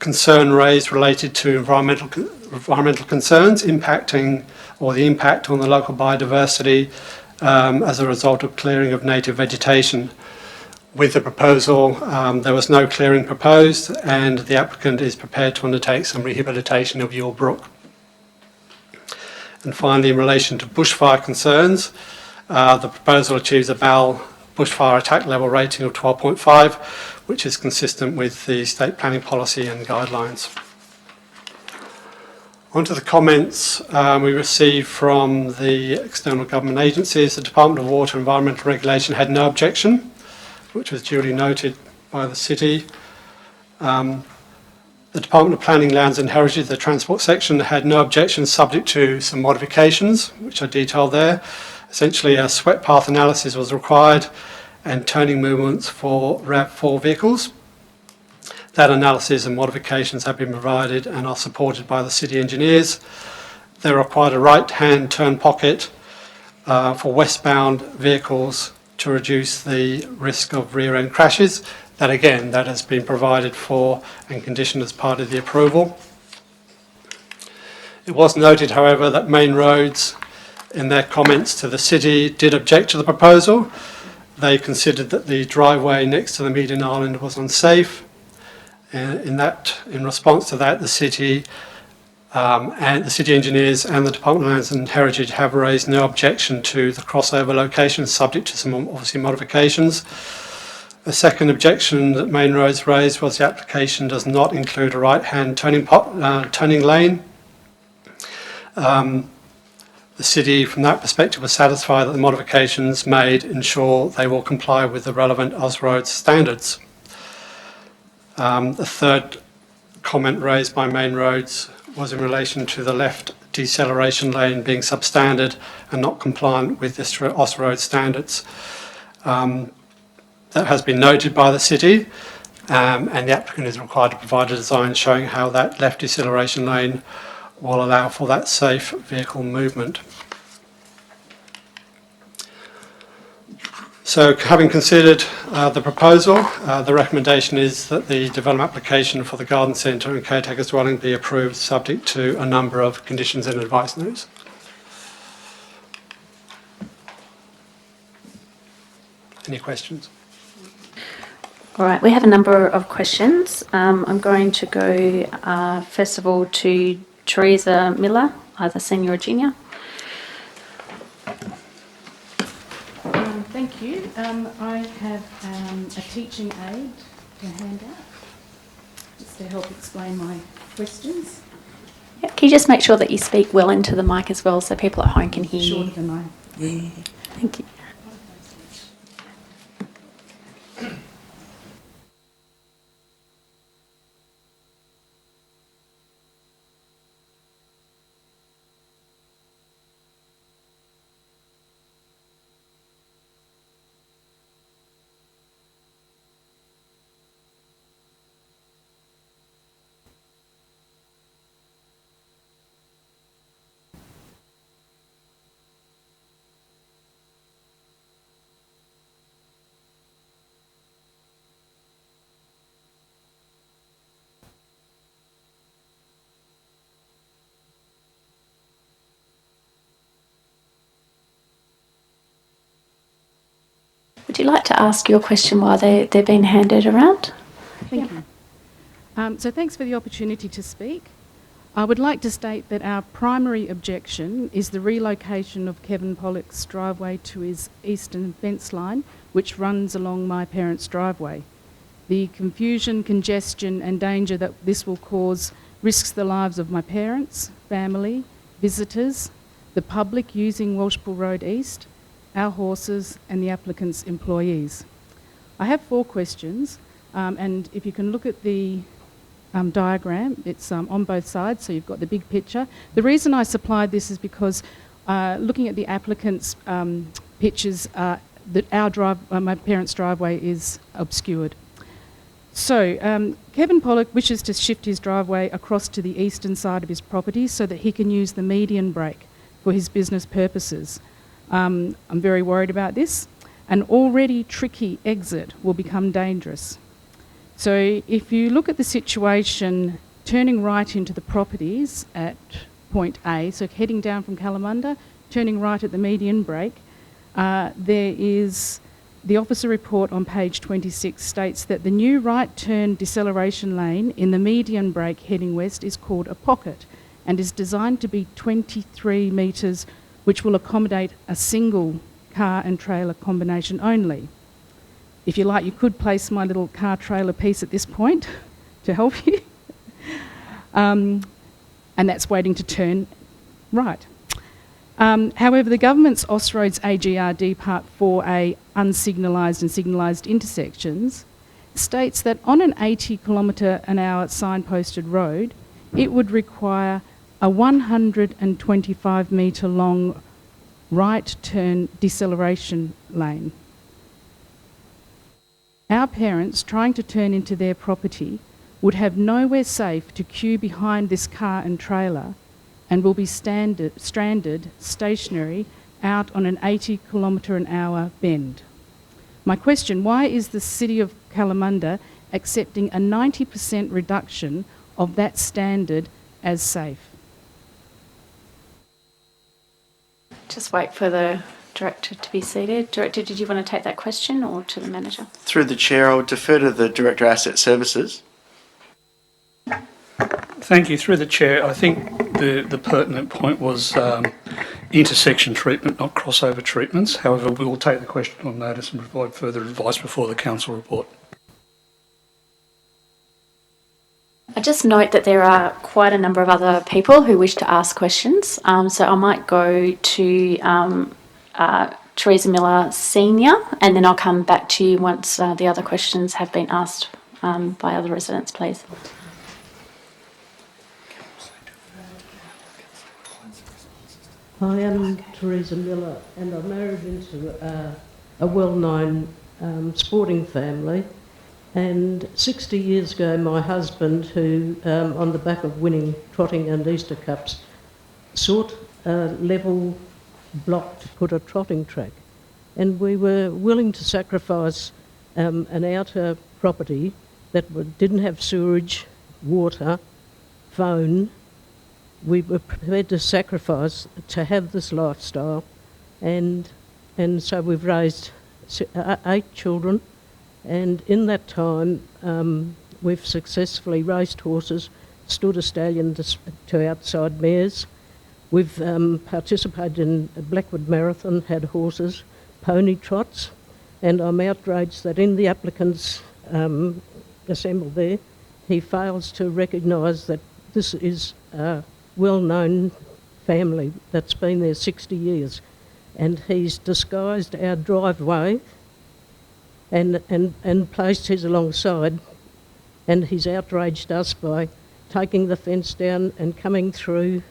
concern raised related to environmental concerns impacting or the impact on the local biodiversity as a result of clearing of native vegetation. With the proposal, there was no clearing proposed, and the applicant is prepared to undertake some rehabilitation of Yule Brook. And finally, in relation to bushfire concerns, the proposal achieves a BAL bushfire attack level rating of 12.5, which is consistent with the state planning policy and guidelines. On to the comments we received from the external government agencies. The Department of Water and Environmental Regulation had no objection, which was duly noted by the city. The Department of Planning, Lands and Heritage, the Transport section, had no objections subject to some modifications, which are detailed there. Essentially, a swept path analysis was required, and turning movements for RAV4 vehicles. That analysis and modifications have been provided and are supported by the city engineers. They required a right-hand turn pocket for westbound vehicles to reduce the risk of rear-end crashes. That again, that has been provided for and conditioned as part of the approval. It was noted, however, that Main Roads, in their comments to the city, did object to the proposal. They considered that the driveway next to the median island was unsafe. In response to that, the city and the city engineers and the Department of Lands and Heritage have raised no objection to the crossover location, subject to some obviously modifications. A second objection that Main Roads raised was the application does not include a right-hand turning lane. The city, from that perspective, was satisfied that the modifications made ensure they will comply with the relevant Ausroads standards. The third comment raised by Main Roads was in relation to the left deceleration lane being substandard and not compliant with the Ausroads standards. That has been noted by the city, and the applicant is required to provide a design showing how that left deceleration lane will allow for that safe vehicle movement. So, having considered the proposal, the recommendation is that the development application for the garden centre and caretaker's dwelling be approved, subject to a number of conditions and advice notes. Any questions? All right, we have a number of questions. I'm going to go first of all to Teresa Miller, either senior or junior. Thank you. I have a teaching aid to hand out, just to help explain my questions. Yeah, can you just make sure that you speak well into the mic as well so people at home can hear you? Shorter than I. Yeah. Thank you. Would you like to ask your question while they're being handed around? Thank you. So thanks for the opportunity to speak. I would like to state that our primary objection is the relocation of Kevin Pollock's driveway to his eastern fence line, which runs along my parents' driveway. The confusion, congestion and danger that this will cause risks the lives of my parents, family, visitors, the public using Walshpool Road East, our horses and the applicant's employees. I have 4 questions, and if you can look at the diagram, it's on both sides, so you've got the big picture. The reason I supplied this is because looking at the applicant's pictures, that my parents' driveway is obscured. So Kevin Pollock wishes to shift his driveway across to the eastern side of his property so that he can use the median break for his business purposes. I'm very worried about this. An already tricky exit will become dangerous. So if you look at the situation, turning right into the properties at point A, so heading down from Kalamunda, turning right at the median break, there is the officer report on page 26 states that the new right turn deceleration lane in the median break heading west is called a pocket and is designed to be 23 metres, which will accommodate a single car and trailer combination only. If you like, you could place my little car trailer piece at this point to help you. And that's waiting to turn right. However, the government's Ausroads AGRD Part 4A unsignalised and signalised intersections states that on an 80 km/h signposted road, it would require a 125 metre long right turn deceleration lane. Our parents, trying to turn into their property, would have nowhere safe to queue behind this car and trailer and will be stranded, stationary, out on an 80-kilometre-an-hour bend. My question, why is the City of Kalamunda accepting a 90% reduction of that standard as safe? Just wait for the Director to be seated. Director, did you want to take that question or to the Manager? Through the Chair, I would defer to the Director Asset Services. Thank you. Through the Chair, I think the pertinent point was intersection treatment, not crossover treatments. However, we will take the question on notice and provide further advice before the Council report. I just note that there are quite a number of other people who wish to ask questions. So I might go to Teresa Miller Senior, and then I'll come back to you once the other questions have been asked by other residents, please. I am Teresa Miller, and I'm married into a well-known sporting family. And 60 years ago, my husband, who on the back of winning trotting and Easter Cups, sought a level block to put a trotting track. And we were willing to sacrifice an outer property that didn't have sewerage, water, phone. We were prepared to sacrifice to have this lifestyle, and so we've raised 8 children, and in that time we've successfully raced horses, stood a stallion to outside mares. We've participated in a Blackwood Marathon, had horses, pony trots, and I'm outraged that in the applicants assembled there, he fails to recognise that this is well-known family that's been there 60 years, and he's disguised our driveway and placed his alongside, and he's outraged us by taking the fence down and coming through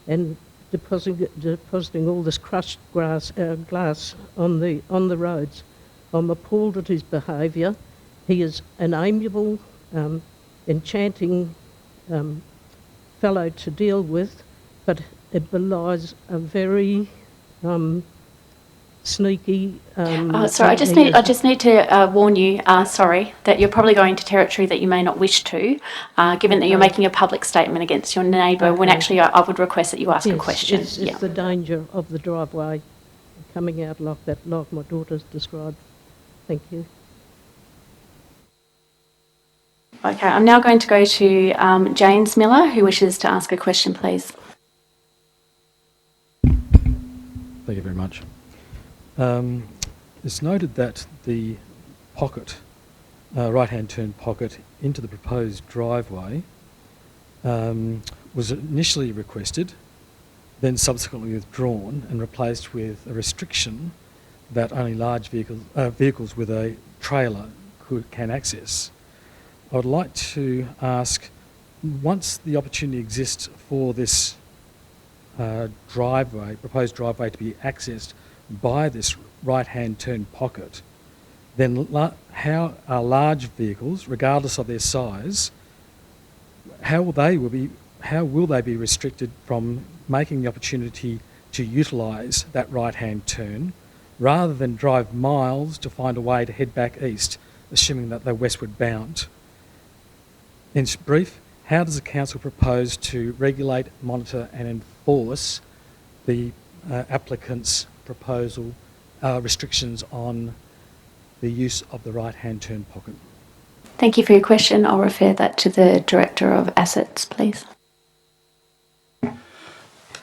and depositing all this crushed glass on the roads. I'm appalled at his behaviour. He is an amiable, enchanting fellow to deal with, but it belies a very sneaky. Sorry, I just need to warn you. Sorry, that you're probably going to territory that you may not wish to, given that you're making a public statement against your neighbour. When actually, I would request that you ask a question. It's the danger of the driveway coming out like that, like my daughter's described. Thank you. Okay, I'm now going to go to James Miller, who wishes to ask a question, please. Thank you very much. It's noted that the pocket, right-hand turn pocket into the proposed driveway was initially requested, then subsequently withdrawn and replaced with a restriction that only large vehicles with a trailer can access. I would like to ask, once the opportunity exists for this proposed driveway to be accessed by this right-hand turn pocket, then how are large vehicles, regardless of their size, how will they be restricted from making the opportunity to utilise that right-hand turn rather than drive miles to find a way to head back east, assuming that they're westward bound? In brief, how does the Council propose to regulate, monitor and enforce the applicant's proposal restrictions on the use of the right-hand turn pocket? Thank you for your question. I'll refer that to the Director of Assets, please.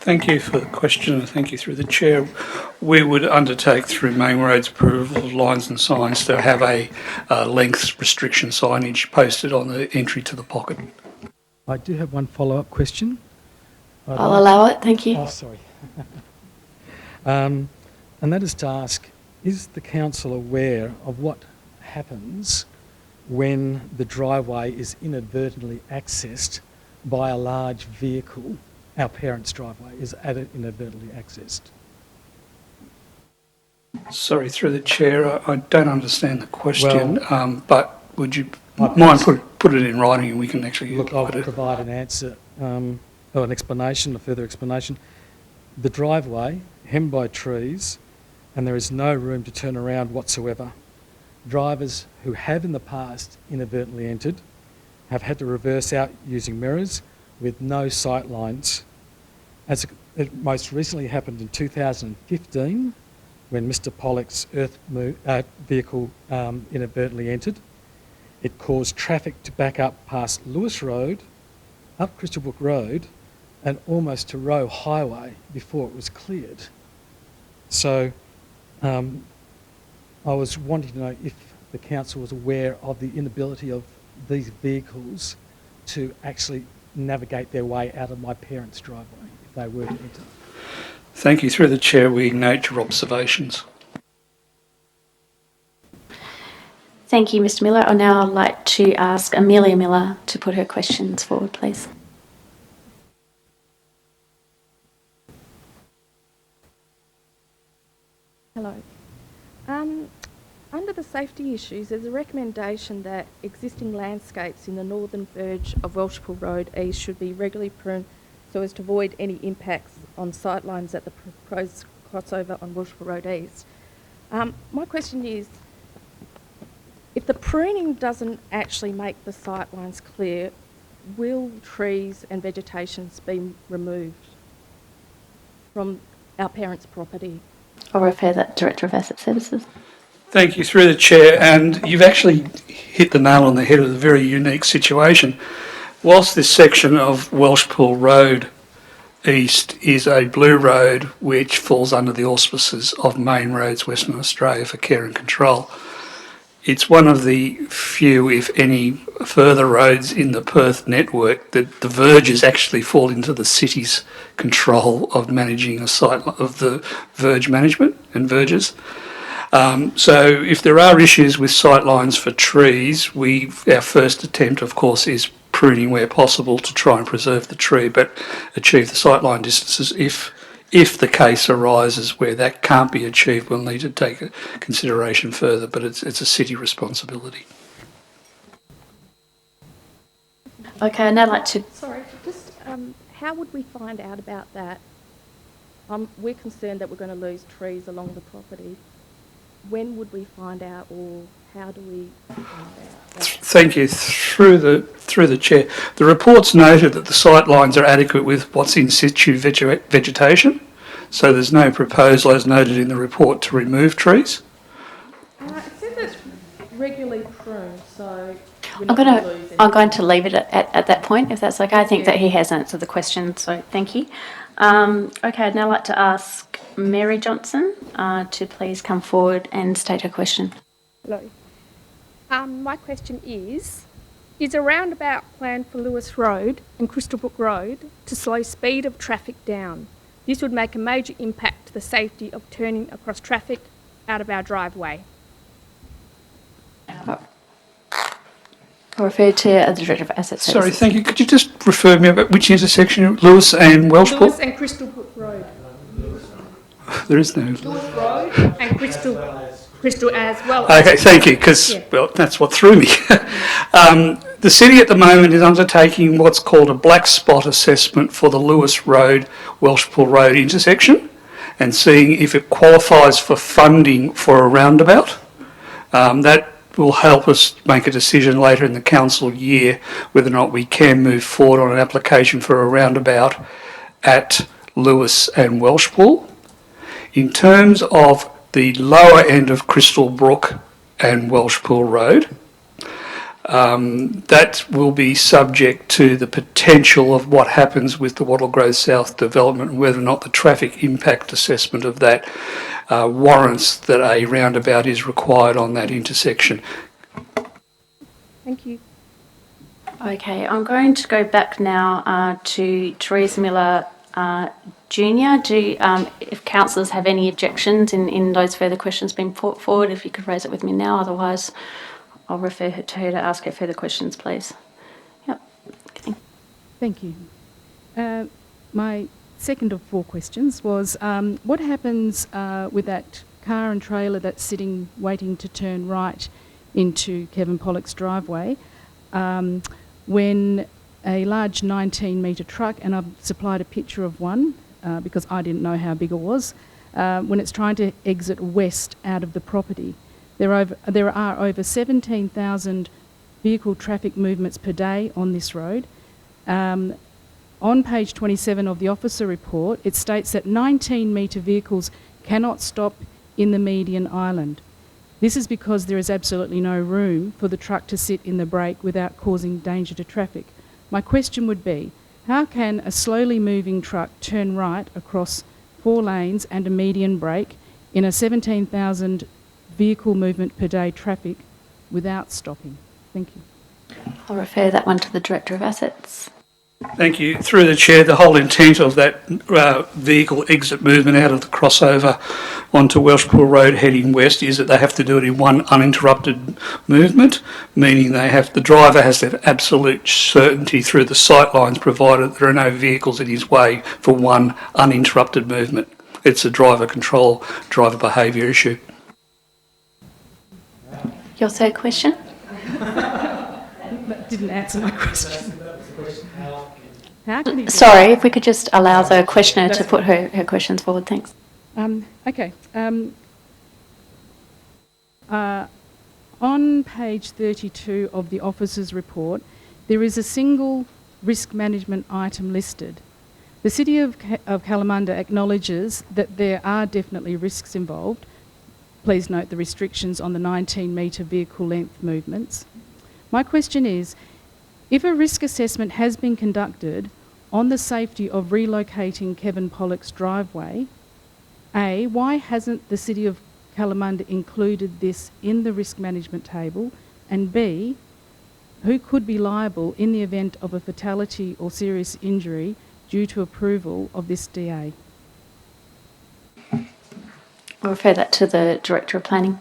Thank you for the question, and thank you through the Chair. We would undertake through Main Roads approval of lines and signs to have a length restriction signage posted on the entry to the pocket. I do have one follow-up question. I'll allow it, thank you. Oh, sorry. And that is to ask, is the Council aware of what happens when the driveway is inadvertently accessed by a large vehicle? Our parents' driveway is inadvertently accessed. Sorry, through the chair, I don't understand the question, but would you I've mind put it in writing and we can actually Look, look I'll at it? provide an answer, or an explanation, a further explanation. The driveway, hemmed by trees, and there is no room to turn around whatsoever. Drivers who have in the past inadvertently entered have had to reverse out using mirrors with no sight lines. As it most recently happened in 2015, when Mr. Pollock's vehicle inadvertently entered. It caused traffic to back up past Lewis Road, up Crystal Brook Road, and almost to Roe Highway before it was cleared. So I was wanting to know if the council was aware of the inability of these vehicles to actually navigate their way out of my parents' driveway if they were to enter. Thank you. Through the chair, we note your observations. Thank you, Mr. Miller. I'd now like to ask Amelia Miller to put her questions forward, please. Hello. Under the safety issues, there's a recommendation that existing landscapes in the northern verge of Welshpool Road East should be regularly pruned so as to avoid any impacts on sightlines at the proposed crossover on Welshpool Road East. My question is, if the pruning doesn't actually make the sightlines clear, will trees and vegetation be removed from our parents' property? I'll refer that to Director of Asset Services. Thank you. Through the chair, and you've actually hit the nail on the head of a very unique situation. Whilst this section of Welshpool Road East is a blue road which falls under the auspices of Main Roads Western Australia for care and control, it's one of the few, if any, further roads in the Perth network that the verges actually fall into the city's control of managing a site of the verge management and verges. So if there are issues with sightlines for trees, our first attempt, of course, is pruning where possible to try and preserve the tree, but achieve the sightline distances. If the case arises where that can't be achieved, we'll need to take a consideration further, but it's a city responsibility. Okay, I'd now like to... Sorry, just how would we find out about that? We're concerned that we're going to lose trees along the property. When would we find out, or how do we find out that? Thank you. Through the chair, the report's noted that the sight lines are adequate with what's in situ vegetation, so there's no proposal, as noted in the report, to remove trees. It says it's regularly pruned, so we're I'm not going to lose anything. going to leave it at that point, if that's okay. I think that he has answered the question, so thank you. Okay, I'd now like to ask Mary Johnson to please come forward and state her question. Hello. My question is a roundabout planned for Lewis Road and Crystal Brook Road to slow speed of traffic down? This would make a major impact to the safety of turning across traffic out of our driveway. I'll refer to the Director of Asset Services. Sorry, thank you. Could you just refer me about which intersection, Lewis and Welshpool? Lewis and Crystal Brook Road. There is no... Lewis Road and Crystal as well. Okay, thank you, because, well, that's what threw me. The city at the moment is undertaking what's called a black spot assessment for the Lewis Road, Welshpool Road intersection, and seeing if it qualifies for funding for a roundabout. That will help us make a decision later in the council year whether or not we can move forward on an application for a roundabout at Lewis and Welshpool. In terms of the lower end of Crystal Brook and Welshpool Road, that will be subject to the potential of what happens with the Wattle Grove South development and whether or not the traffic impact assessment of that warrants that a roundabout is required on that intersection. Thank you. Okay, I'm going to go back now to Theresa Miller Junior. If councillors have any objections in those further questions being put forward, if you could raise it with me now, otherwise I'll refer her to her to ask her further questions, please. Yep. Okay. Thank you. My second of four questions was what happens with that car and trailer that's sitting waiting to turn right into Kevin Pollock's driveway, when a large 19-metre truck, and I've supplied a picture of one because I didn't know how big it was, when it's trying to exit west out of the property. There are over 17,000 vehicle traffic movements per day on this road. On page 27 of the officer report, it states that 19-metre vehicles cannot stop in the median island. This is because there is absolutely no room for the truck to sit in the brake without causing danger to traffic. My question would be, how can a slowly moving truck turn right across 4 lanes and a median brake in a 17,000 vehicle movement per day traffic without stopping? Thank you. I'll refer that one to the Director of Assets. Thank you. Through the Chair, the whole intent of that vehicle exit movement out of the crossover onto Welshpool Road heading west is that they have to do it in one uninterrupted movement, meaning the driver has to have absolute certainty through the sight lines provided there are no vehicles in his way for one uninterrupted movement. It's a driver control, driver behaviour issue. Your third question? That didn't answer my question. How can he do Sorry, if we could just allow the questioner to put her questions forward, thanks. Okay. On page 32 of the officer's report, there is a single risk management item listed. The City of Kalamunda acknowledges that there are definitely risks involved. Please note the restrictions on the 19-metre vehicle length movements. My question is, if a risk assessment has been conducted on the safety of relocating Kevin Pollock's driveway, A, why hasn't the City of Kalamunda included this in the risk management table? And B, who could be liable in the event of a fatality or serious injury due to approval of this DA? I'll refer that to the Director of Planning.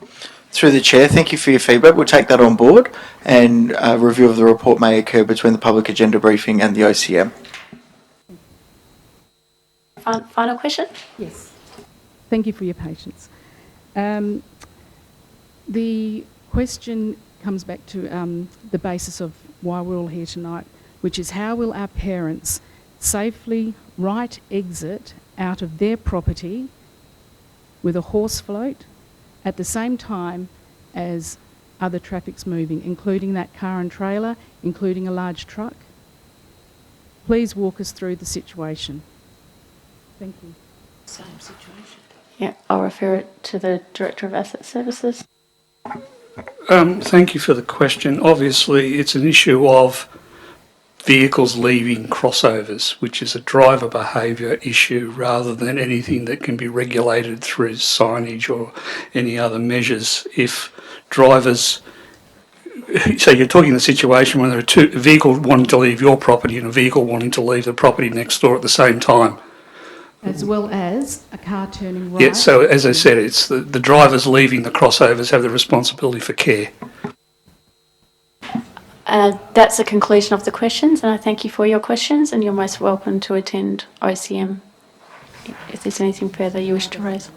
Through the Chair, thank you for your feedback. We'll take that on board, and a review of the report may occur between the public agenda briefing and the OCM. Final question? Yes. Thank you for your patience. The question comes back to the basis of why we're all here tonight, which is how will our parents safely right exit out of their property with a horse float at the same time as other traffic's moving, including that car and trailer, including a large truck? Please walk us through the situation. Thank you. Same situation. Yeah, I'll refer it to the Director of Asset Services. Thank you for the question. Obviously, it's an issue of vehicles leaving crossovers, which is a driver behaviour issue rather than anything that can be regulated through signage or any other measures. If drivers, so you're talking the situation when there are a vehicle wanting to leave your property and a vehicle wanting to leave the property next door at the same time. As well as a car turning right. Yeah, so as I said, it's the drivers leaving the crossovers have the responsibility for care. That's the conclusion of the questions, and I thank you for your questions, and you're most welcome to attend OCM if there's anything further you wish to raise.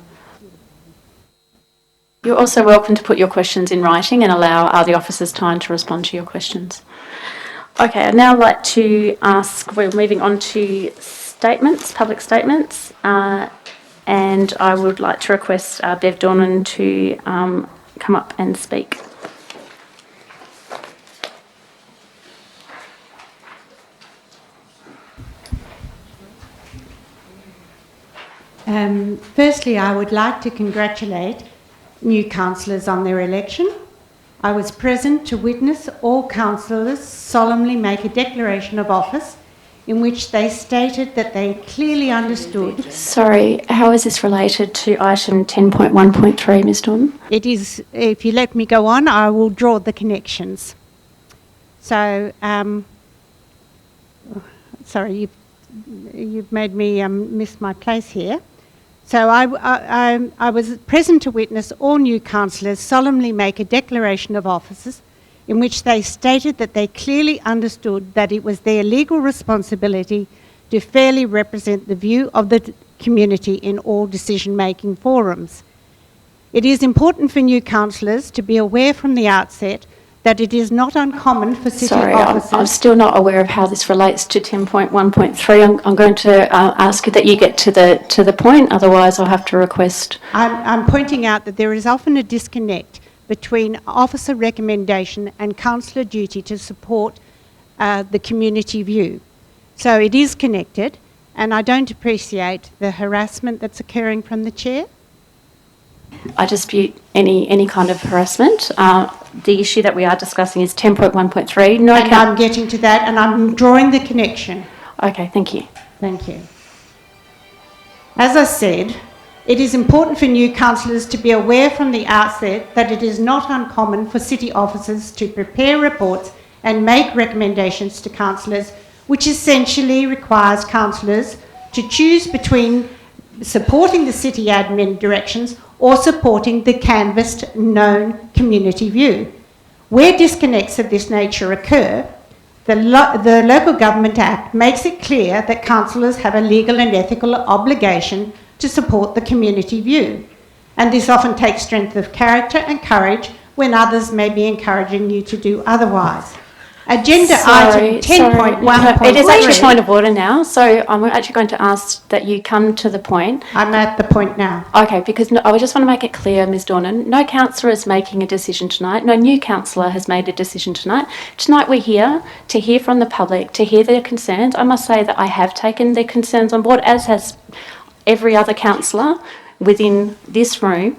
You're also welcome to put your questions in writing and allow the officers time to respond to your questions. Okay, I'd now like to ask, we're moving on to statements, public statements, and I would like to request Bev Dornan to come up and speak. Firstly, I would like to congratulate new councillors on their election. I was present to witness all councillors solemnly make a declaration of office in which they stated that they clearly understood. Sorry, how is this related to item 10.1.3, Ms. Dornan? It is, if you let me go on, I will draw the connections. So, sorry, you've made me miss my place here. So I was present to witness all new councillors solemnly make a declaration of office in which they stated that they clearly understood that it was their legal responsibility to fairly represent the view of the community in all decision-making forums. It is important for new councillors to be aware from the outset that it is not uncommon for city Sorry, officers... I'm still not aware of how this relates to 10.1.3. I'm going to ask that you get to the point, otherwise I'll have to request... I'm pointing out that there is often a disconnect between officer recommendation and councillor duty to support the community view. So it is connected, and I don't appreciate the harassment that's occurring from the chair. I dispute any kind of harassment. The issue that we are discussing is 10.1.3. No, and I'm getting to that, and I'm drawing the connection. Okay, thank you. Thank you. As I said, it is important for new councillors to be aware from the outset that it is not uncommon for city officers to prepare reports and make recommendations to councillors, which essentially requires councillors to choose between supporting the city admin directions or supporting the canvassed known community view. Where disconnects of this nature occur, the Local Government Act makes it clear that councillors have a legal and ethical obligation to support the community view. And this often takes strength of character and courage when others may be encouraging you to do otherwise. Agenda item 10.1. It is actually point of order now, so I'm actually going to ask that you come to the point. I'm at the point now. Okay, because I just want to make it clear, Ms Dornan, no councillor is making a decision tonight. No new councillor has made a decision tonight. Tonight we're here to hear from the public, to hear their concerns. I must say that I have taken their concerns on board, as has every other councillor within this room.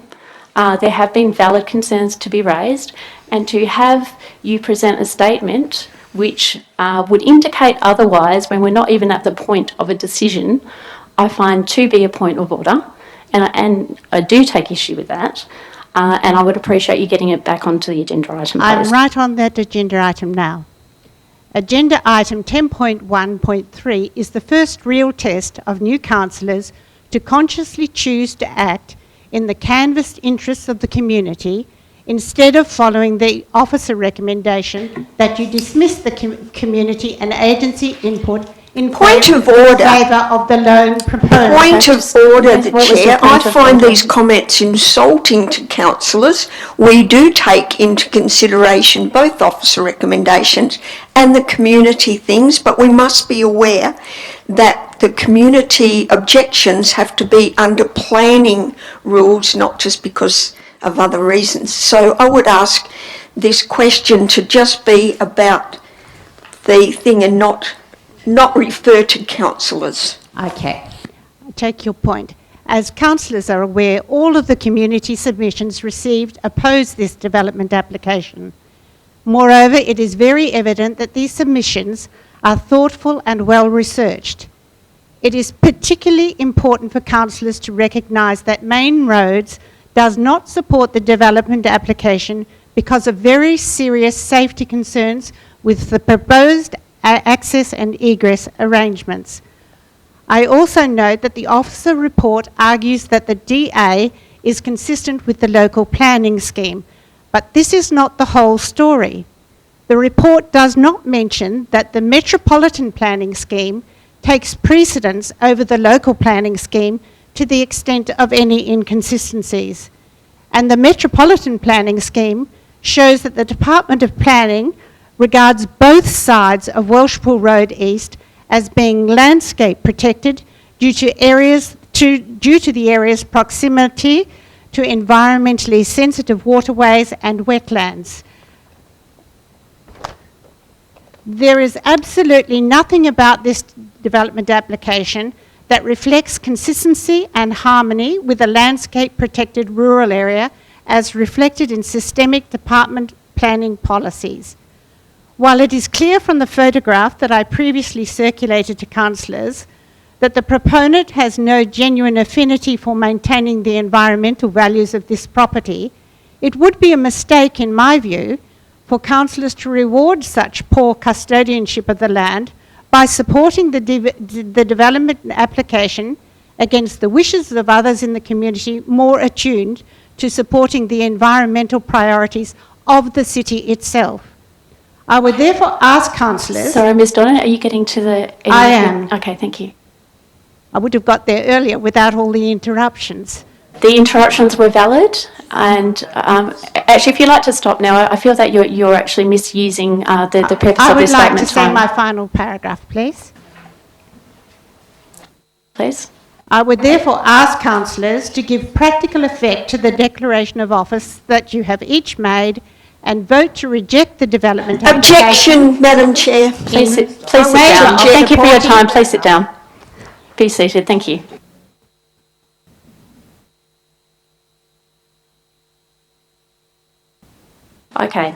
There have been valid concerns to be raised, and to have you present a statement which would indicate otherwise when we're not even at the point of a decision, I find to be a point of order, and I do take issue with that, and I would appreciate you getting it back onto the agenda item, please. I'm right on that agenda item now. Agenda item 10.1.3 is the first real test of new councillors to consciously choose to act in the canvassed interests of the community instead of following the officer recommendation that you dismiss the community and agency input in favour of the lone proponent. Point of order, the Chair. I find these comments insulting to councillors. We do take into consideration both officer recommendations and the community things, but we must be aware that the community objections have to be under planning rules, not just because of other reasons. So I would ask this question to just be about the thing and not refer to councillors. Okay, I take your point. As councillors are aware, all of the community submissions received oppose this development application. Moreover, it is very evident that these submissions are thoughtful and well researched. It is particularly important for councillors to recognise that Main Roads does not support the development application because of very serious safety concerns with the proposed access and egress arrangements. I also note that the officer report argues that the DA is consistent with the local planning scheme, but this is not the whole story. The report does not mention that the metropolitan planning scheme takes precedence over the local planning scheme to the extent of any inconsistencies. And the metropolitan planning scheme shows that the Department of Planning regards both sides of Welshpool Road East as being landscape protected due to the area's proximity to environmentally sensitive waterways and wetlands. There is absolutely nothing about this development application that reflects consistency and harmony with a landscape protected rural area as reflected in systemic department planning policies. While it is clear from the photograph that I previously circulated to councillors that the proponent has no genuine affinity for maintaining the environmental values of this property, it would be a mistake, in my view, for councillors to reward such poor custodianship of the land by supporting the development application against the wishes of others in the community more attuned to supporting the environmental priorities of the city itself. I would therefore ask councillors... Sorry, Ms Donna, are you getting to the... I am. Okay, thank you. I would have got there earlier without all the interruptions. the interruptions were valid, and actually, if you'd like to stop now, I feel that you're actually misusing the purpose of this statement. I would like to say my final paragraph, please. Please. I would therefore ask councillors to give practical effect to the declaration of office that you have each made and vote to reject the development Objection, Madam Chair. Please sit down. Thank you for your time. Please sit down. Be seated. Thank you. Okay.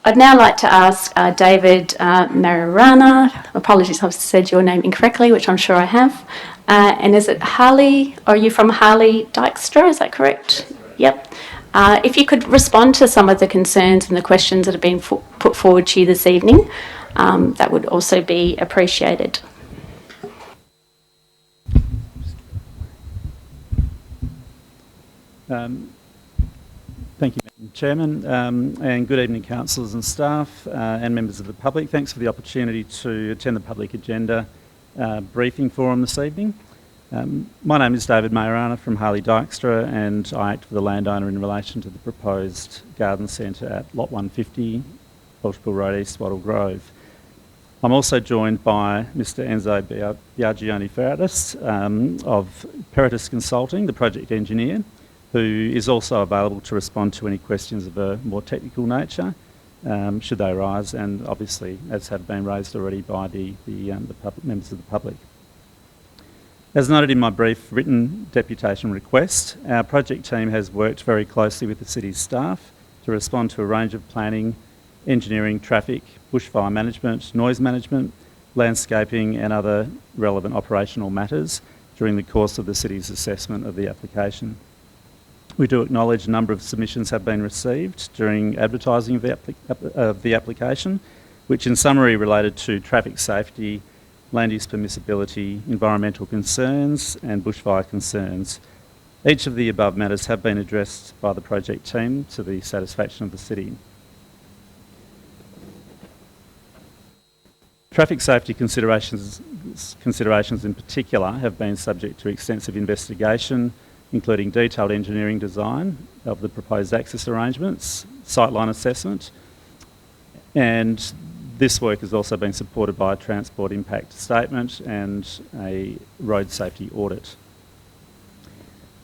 I'd now like to ask David Marirana. Apologies, I've said your name incorrectly, which I'm sure I have. And is it Harley? Are you from Harley Dykstra? Is that correct? Yep. If you could respond to some of the concerns and the questions that have been put forward to you this evening, that would also be appreciated. Thank you, Madam Chairman, and good evening, councillors and staff and members of the public. Thanks for the opportunity to attend the public agenda briefing forum this evening. My name is David Mayorana from Harley Dykstra, and I act for the landowner in relation to the proposed garden centre at Lot 150, Welshpool Road East, Wattle Grove. I'm also joined by Mr Enzo Biagioni-Ferratis of Peritus Consulting, the project engineer, who is also available to respond to any questions of a more technical nature, should they arise, and obviously, as have been raised already by the members of the public. As noted in my brief written deputation request, our project team has worked very closely with the city's staff to respond to a range of planning, engineering, traffic, bushfire management, noise management, landscaping and other relevant operational matters during the course of the city's assessment of the application. We do acknowledge a number of submissions have been received during advertising of the application, which in summary related to traffic safety, land use permissibility, environmental concerns and bushfire concerns. Each of the above matters have been addressed by the project team to the satisfaction of the city. Traffic safety considerations in particular have been subject to extensive investigation, including detailed engineering design of the proposed access arrangements, sightline assessment, and this work has also been supported by a transport impact statement and a road safety audit.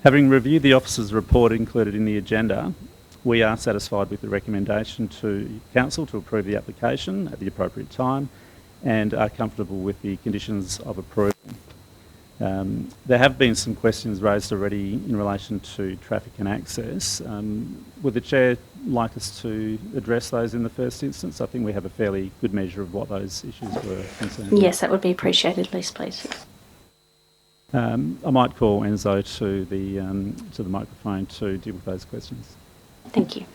Having reviewed the officer's report included in the agenda, we are satisfied with the recommendation to Council to approve the application at the appropriate time and are comfortable with the conditions of approval. There have been some questions raised already in relation to traffic and access. Would the Chair like us to address those in the first instance? I think we have a fairly good measure of what those issues were concerned. Yes, that would be appreciated, Liz, please. I might call Enzo to the microphone to deal with those questions. Thank you.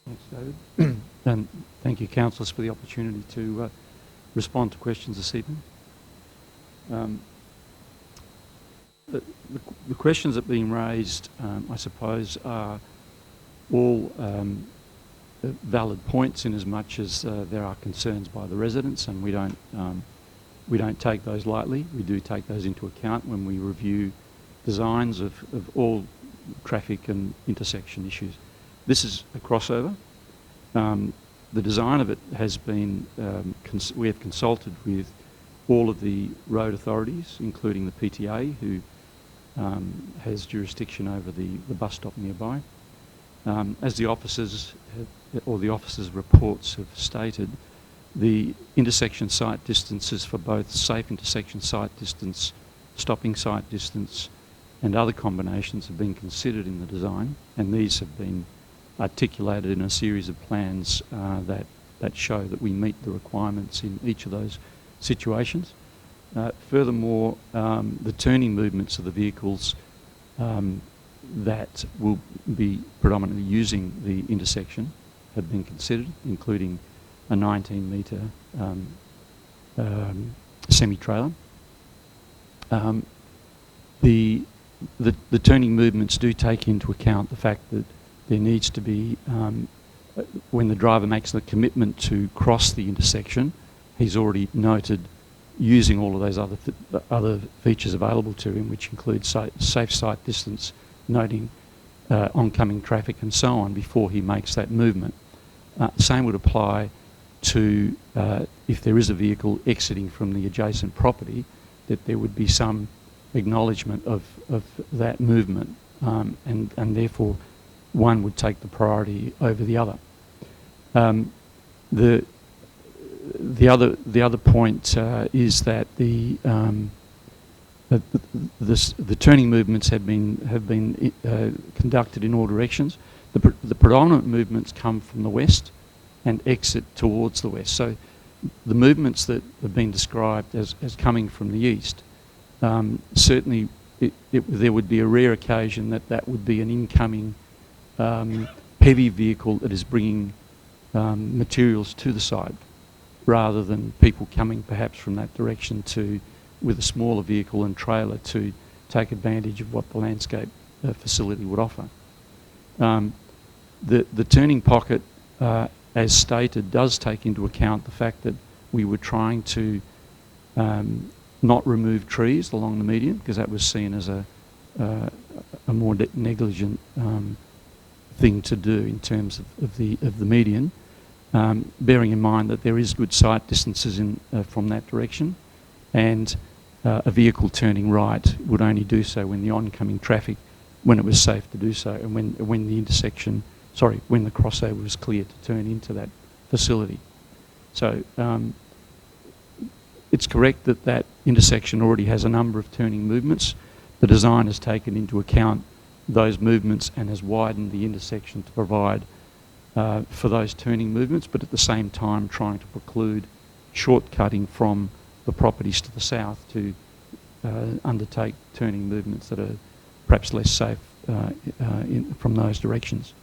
Thanks, David. And thank you, councillors, for the opportunity to respond to questions this evening. The questions that are being raised, I suppose, are all valid points in as much as there are concerns by the residents, and we don't take those lightly. We do take those into account when we review designs of all traffic and intersection issues. This is a crossover. The design of it has been, we have consulted with all of the road authorities, including the PTA, who has jurisdiction over the bus stop nearby. As the officers or the officers' reports have stated, the intersection site distances for both safe intersection site distance, stopping site distance, and other combinations have been considered in the design, and these have been articulated in a series of plans that show that we meet the requirements in each of those situations. Furthermore, the turning movements of the vehicles that will be predominantly using the intersection have been considered, including a 19-metre semi-trailer. The turning movements do take into account the fact that there needs to be, when the driver makes the commitment to cross the intersection, he's already noted using all of those other features available to him, which include safe sight distance, noting oncoming traffic and so on before he makes that movement. Same would apply to if there is a vehicle exiting from the adjacent property, that there would be some acknowledgement of that movement, and therefore one would take the priority over the other. The other point is that the turning movements have been conducted in all directions. The predominant movements come from the west and exit towards the west. So the movements that have been described as coming from the east, certainly there would be a rare occasion that would be an incoming heavy vehicle that is bringing materials to the site, rather than people coming perhaps from that direction with a smaller vehicle and trailer to take advantage of what the landscape facility would offer. The turning pocket, as stated, does take into account the fact that we were trying to not remove trees along the median, because that was seen as a more negligent thing to do in terms of the median. Bearing in mind that there is good sight distances from that direction, and a vehicle turning right would only do so when the oncoming traffic, when it was safe to do so, and when the crossover was clear to turn into that facility. So it's correct that that intersection already has a number of turning movements. The design has taken into account those movements and has widened the intersection to provide for those turning movements, but at the same time trying to preclude shortcutting from the properties to the south to undertake turning movements that are perhaps less safe from those directions.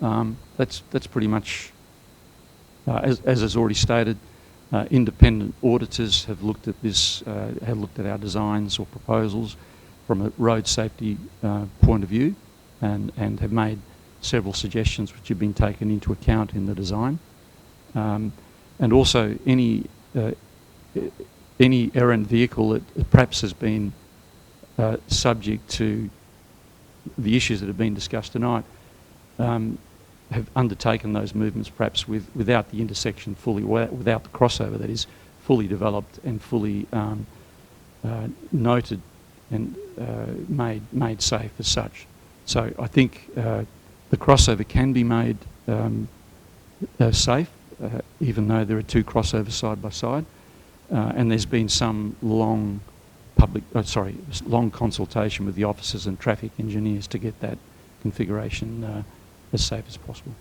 That's pretty much, as is already stated, independent auditors have looked at this, have looked at our designs or proposals from a road safety point of view, and have made several suggestions which have been taken into account in the design. And also any errant vehicle that perhaps has been subject to the issues that have been discussed tonight have undertaken those movements perhaps without the intersection fully, without the crossover that is fully developed and fully noted and made safe as such. So I think the crossover can be made safe, even though there are two crossovers side by side, and there's been some long consultation with the officers and traffic engineers to get that configuration as safe as possible.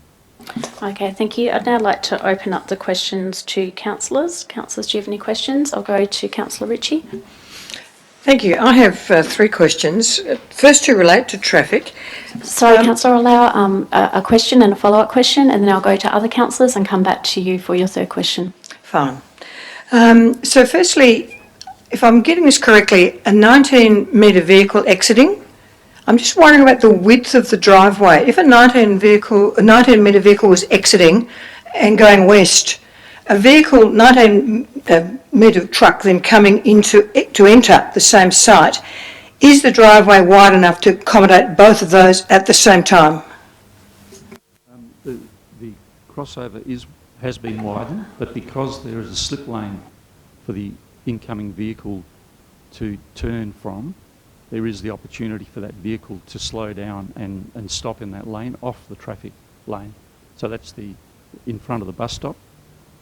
Okay, thank you. I'd now like to open up the questions to councillors. Councillors, do you have any questions? I'll go to Councillor Ritchie. Thank you. I have three questions. First two relate to traffic. Sorry, Councillor, I'll allow a question and a follow-up question, and then I'll go to other councillors and come back to you for your third question. Fine. So firstly, if I'm getting this correctly, a 19-metre vehicle exiting, I'm just wondering about the width of the driveway. If a 19-metre vehicle was exiting and going west, a vehicle, 19-metre truck then coming to enter the same site, is the driveway wide enough to accommodate both of those at the same time? The crossover has been widened, but because there is a slip lane for the incoming vehicle to turn from, there is the opportunity for that vehicle to slow down and stop in that lane off the traffic lane. So that's in front of the bus stop.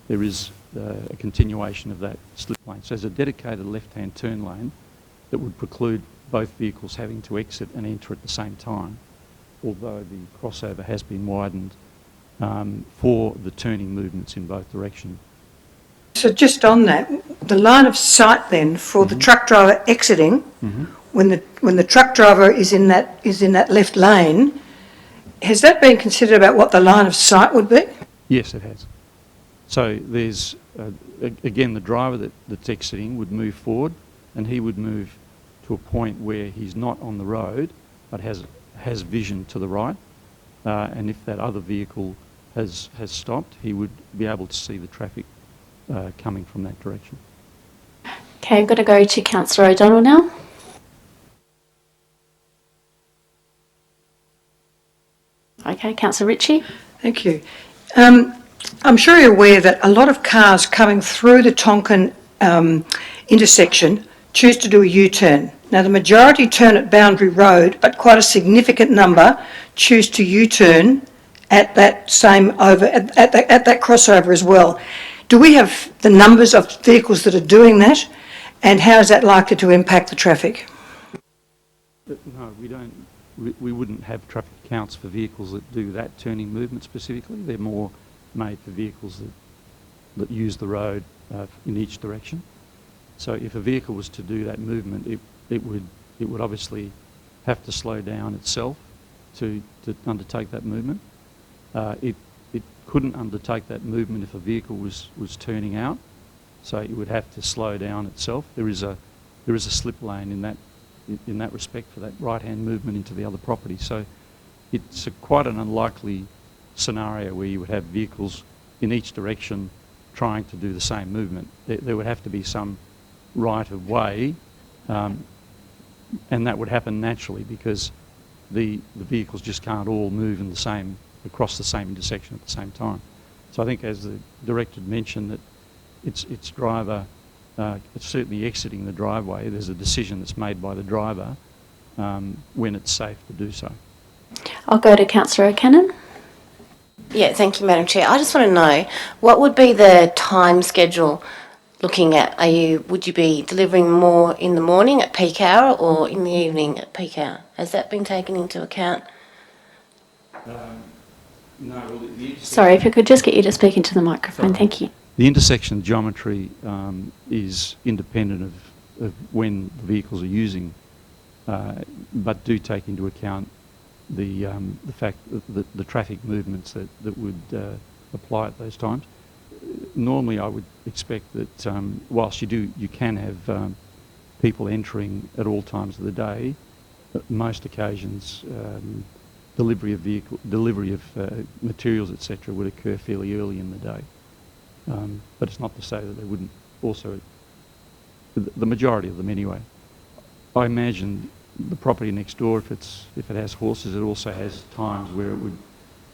There is a continuation of that slip lane. So there's a dedicated left-hand turn lane that would preclude both vehicles having to exit and enter at the same time, although the crossover has been widened for the turning movements in both directions. So just on that, the line of sight then for the truck driver exiting, when the truck driver is in that left lane, has that been considered about what the line of sight would be? Yes, it has. So there's, again, the driver that's exiting would move forward, and he would move to a point where he's not on the road, but has vision to the right. And if that other vehicle has stopped, he would be able to see the traffic coming from that direction. Okay, I'm going to go to Councillor O'Donnell now. Okay, Councillor Ritchie. Thank you. I'm sure you're aware that a lot of cars coming through the Tonkin intersection choose to do a U-turn. Now, the majority turn at Boundary Road, but quite a significant number choose to U-turn at that that crossover as well. Do we have the numbers of vehicles that are doing that, and how is that likely to impact the traffic? No, we don't. We wouldn't have traffic counts for vehicles that do that turning movement specifically. They're more made for vehicles that use the road in each direction. So if a vehicle was to do that movement, it would obviously have to slow down itself to undertake that movement. It couldn't undertake that movement if a vehicle was turning out, so it would have to slow down itself. There is a slip lane in that respect for that right-hand movement into the other property. So it's quite an unlikely scenario where you would have vehicles in each direction trying to do the same movement. There would have to be some right of way, and that would happen naturally because the vehicles just can't all move across the same intersection at the same time. So I think, as the director mentioned, that its driver, it's certainly exiting the driveway. There's a decision that's made by the driver when it's safe to do so. I'll go to Councillor O'Cannon. Yeah, thank you, Madam Chair. I just want to know, what would be the time schedule looking at? Would you be delivering more in the morning at peak hour or in the evening at peak hour? Has that been taken into account? No. Sorry, if I could just get you to speak into the microphone. Thank you. The intersection geometry is independent of when the vehicles are using, but do take into account the fact that the traffic movements that would apply at those times. Normally, I would expect that whilst you can have people entering at all times of the day, at most occasions delivery of materials, etc., would occur fairly early in the day. But it's not to say that they wouldn't also, the majority of them anyway. I imagine the property next door, if it has horses, it also has times where it would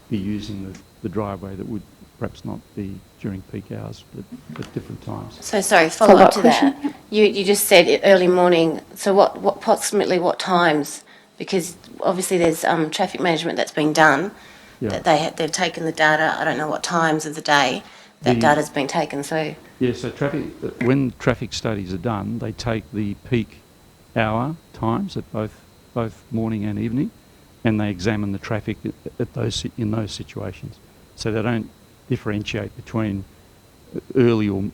be using the driveway that would perhaps not be during peak hours, but at different times. So sorry, follow up to that. You just said early morning. So what approximately what times? Because obviously there's traffic management that's been done. Yeah. That they've taken the data. I don't know what times of the day that data's been taken. So yeah, so when traffic studies are done, they take the peak hour times at both morning and evening, and they examine the traffic in those situations. So they don't differentiate between early or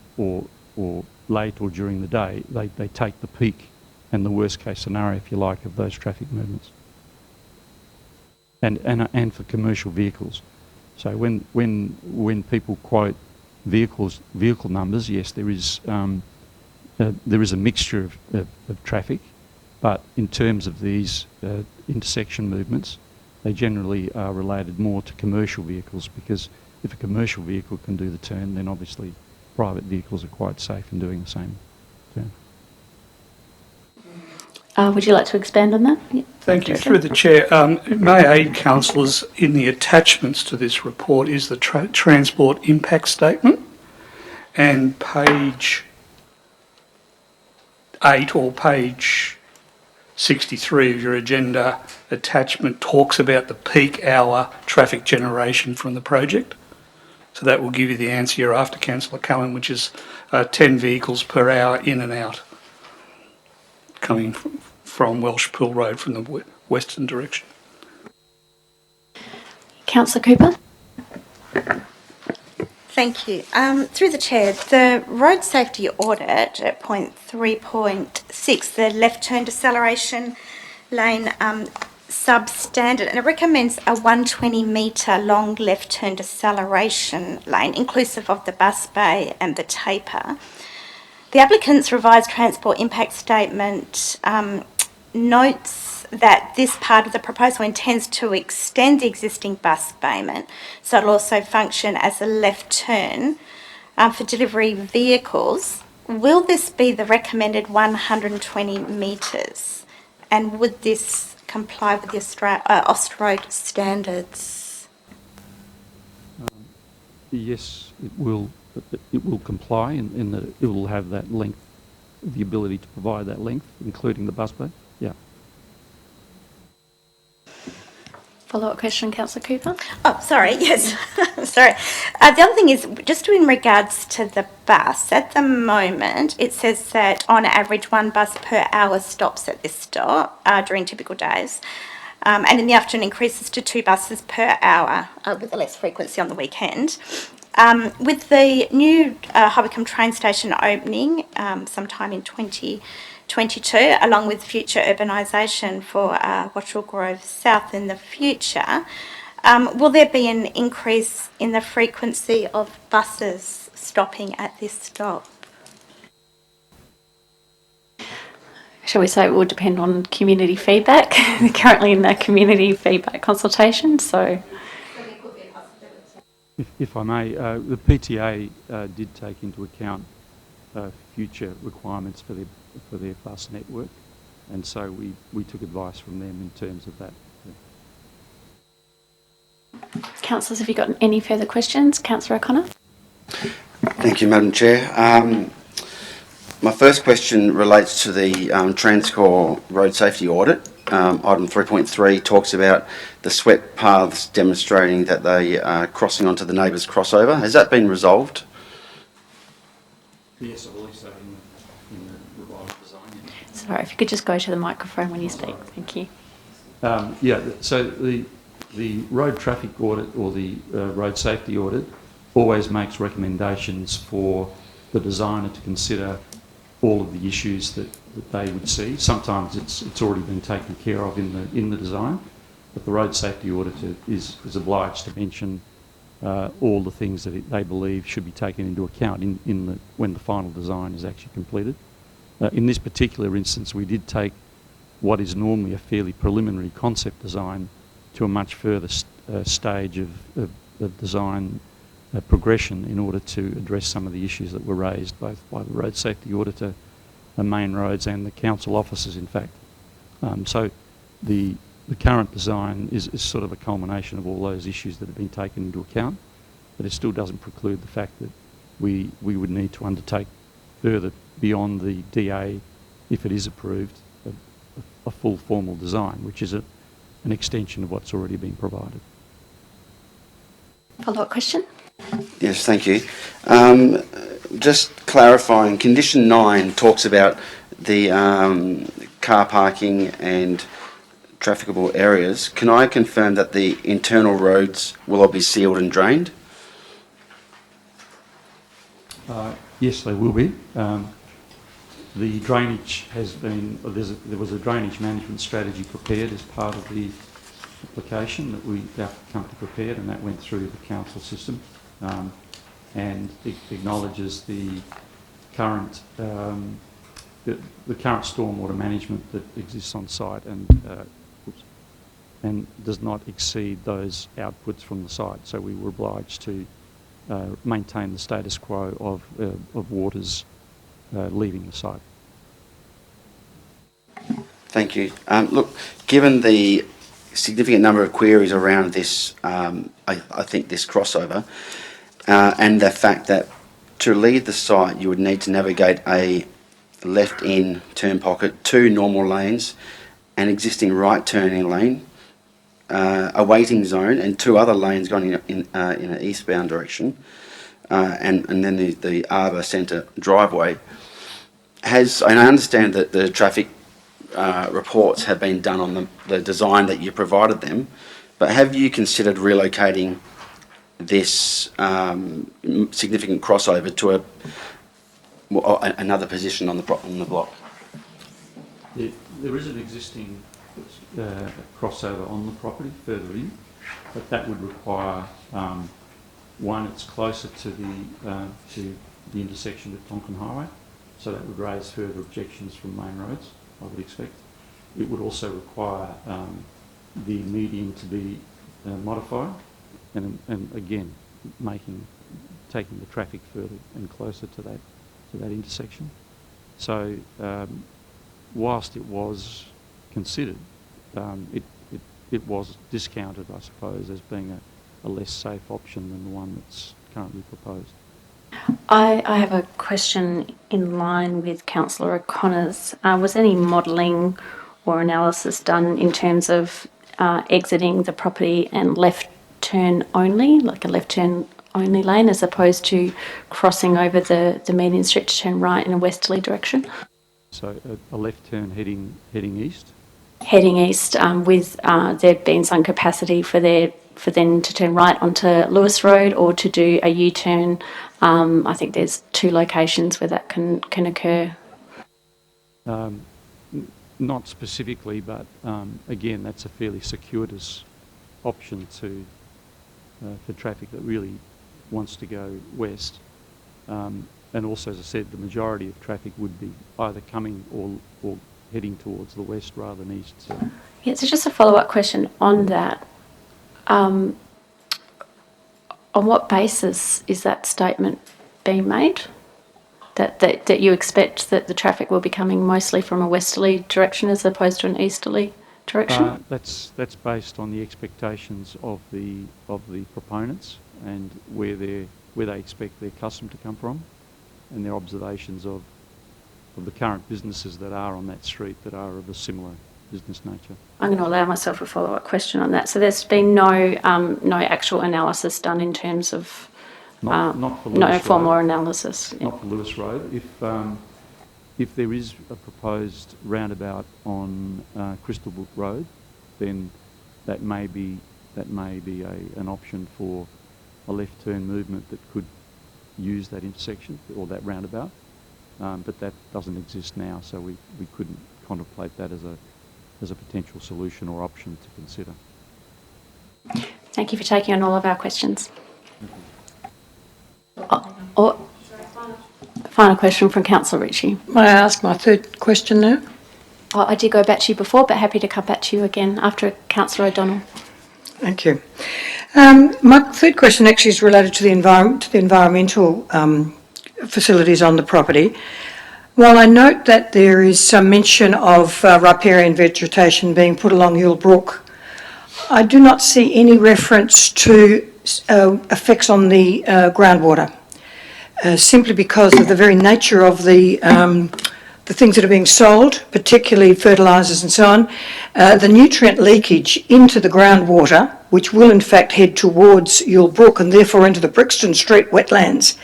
late or during the day. They take the peak and the worst case scenario, if you like, of those traffic movements. And for commercial vehicles. So when people quote vehicle numbers, yes, there is a mixture of traffic, but in terms of these intersection movements, they generally are related more to commercial vehicles, because if a commercial vehicle can do the turn, then obviously private vehicles are quite safe in doing the same turn. Would you like to expand on that? Yeah. Thank you. Through the Chair, may I aid councillors, in the attachments to this report is the transport impact statement, and page 8 or page 63 of your agenda attachment talks about the peak hour traffic generation from the project. So that will give you the answer you're after, Councillor Cullen, which is 10 vehicles per hour in and out coming from Welsh Pool Road from the western direction. Councillor Cooper. Thank you. Through the Chair, the road safety audit at point 3.6, the left turn deceleration lane substandard, and it recommends a 120 metre long left turn deceleration lane, inclusive of the bus bay and the taper. The applicant's revised transport impact statement notes that this part of the proposal intends to extend the existing bus bayment, so it'll also function as a left turn for delivery vehicles, will this be the recommended 120 metres? And would this comply with the Austroad standards? Yes, it will. It will comply in that it will have that length, the ability to provide that length, including the bus bay. Yeah. Follow-up question, Councillor Cooper? Oh, sorry, yes. Sorry. The other thing is, just in regards to the bus, at the moment, it says that on average 1 bus per hour stops at this stop during typical days. And in the afternoon increases to 2 buses per hour with less frequency on the weekend. With the new Hobbencombe train station opening sometime in 2022, along with future urbanisation for Watchell Grove South in the future, will there be an increase in the frequency of buses stopping at this stop? Shall we say it will depend on community feedback? They're currently in the community feedback consultation, so... If I may, the PTA did take into account future requirements for their bus network, and so we took advice from them in terms of that. Councillors, have you got any further questions? Councillor O'Connor? Thank you, Madam Chair. My first question relates to the Transcore road safety audit. Item 3.3 talks about the swept paths demonstrating that they are crossing onto the neighbour's crossover. Has that been resolved? Yes, I believe so in the revised design. Sorry, if you could just go to the microphone when you speak. Thank you. Yeah, so the road traffic audit or the road safety audit always makes recommendations for the designer to consider all of the issues that they would see. Sometimes it's already been taken care of in the design, but the road safety auditor is obliged to mention all the things that they believe should be taken into account when the final design is actually completed. In this particular instance, we did take what is normally a fairly preliminary concept design to a much further stage of design progression in order to address some of the issues that were raised both by the road safety auditor, the Main Roads and the council officers, in fact. So the current design is sort of a culmination of all those issues that have been taken into account, but it still doesn't preclude the fact that we would need to undertake further beyond the DA, if it is approved, a full formal design, which is an extension of what's already been provided. Follow-up question? Yes, thank you. Just clarifying, condition 9 talks about the car parking and trafficable areas. Can I confirm that the internal roads will all be sealed and drained? Yes, they will be. The drainage has been, there was a drainage management strategy prepared as part of the application that our company prepared, and that went through the council system, and it acknowledges the current current stormwater management that exists on site and does not exceed those outputs from the site. So we were obliged to maintain the status quo of waters leaving the site. Thank you. Look, given the significant number of queries around this, I think this crossover, and the fact that to leave the site you would need to navigate a left-in turn pocket, 2 normal lanes, an existing right turning lane, a waiting zone, and 2 other lanes going in an eastbound direction, and then the Arbor Centre driveway. And I understand that the traffic reports have been done on the design that you provided them, but have you considered relocating this significant crossover to another position on the block? There is an existing crossover on the property further in, but that would require one, it's closer to the intersection with Tonkin Highway, so that would raise further objections from Main Roads, I would expect. It would also require the median to be modified, and again making taking the traffic further and closer to that intersection. So whilst it was considered, it was discounted, I suppose, as being a less safe option than the one that's currently proposed. I have a question in line with Councillor O'Connor's. Was any modelling or analysis done in terms of exiting the property and left turn only, like a left turn only lane, as opposed to crossing over the median strip to turn right in a westerly direction? So a left turn heading east? Heading east, with there being some capacity for them to turn right onto Lewis Road or to do a U-turn. I think there's 2 locations where that can occur. Not specifically, but again, that's a fairly circuitous option for traffic that really wants to go west. And also, as I said, the majority of traffic would be either coming or heading towards the west rather than east. So. Yeah, so just a follow-up question on that. On what basis is that statement being made? That you expect that the traffic will be coming mostly from a westerly direction as opposed to an easterly direction? That's based on the expectations of the proponents and where they expect their custom to come from, and their observations of the current businesses that are on that street that are of a similar business nature. I'm going to allow myself a follow-up question on that. So there's been no actual analysis done in terms of not for Lewis no formal Road. analysis. Not for Lewis Road. If there is a proposed roundabout on Crystal Brook Road, then that may be an option for a left turn movement that could use that intersection or that roundabout. But that doesn't exist now, so we couldn't contemplate that as a potential solution or option to consider. Thank you for taking on all of our questions. Final question from Councillor Ritchie. May I ask my third question now? I did go back to you before, but happy to come back to you again after Councillor O'Donnell. Thank you. My third question actually is related to the environmental facilities on the property. While I note that there is some mention of riparian vegetation being put along Yule Brook, I do not see any reference to effects on the groundwater, simply because of the very nature of the things that are being sold, particularly fertilisers and so on. The nutrient leakage into the groundwater, which will in fact head towards Yule Brook and therefore into the Brixton Street wetlands,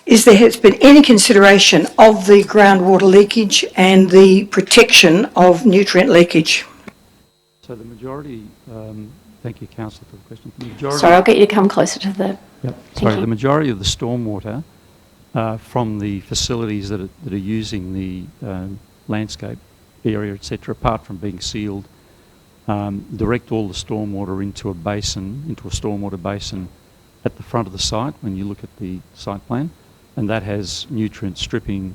has been any consideration of the groundwater leakage and the protection of nutrient leakage? So the majority, thank you, Councillor, for the question. The majority, Sorry, I'll get you to come closer to the... Yep. Sorry, the majority of the stormwater from the facilities that are using the landscape area, etc., apart from being sealed, direct all the stormwater into a stormwater basin at the front of the site when you look at the site plan. And that has nutrient stripping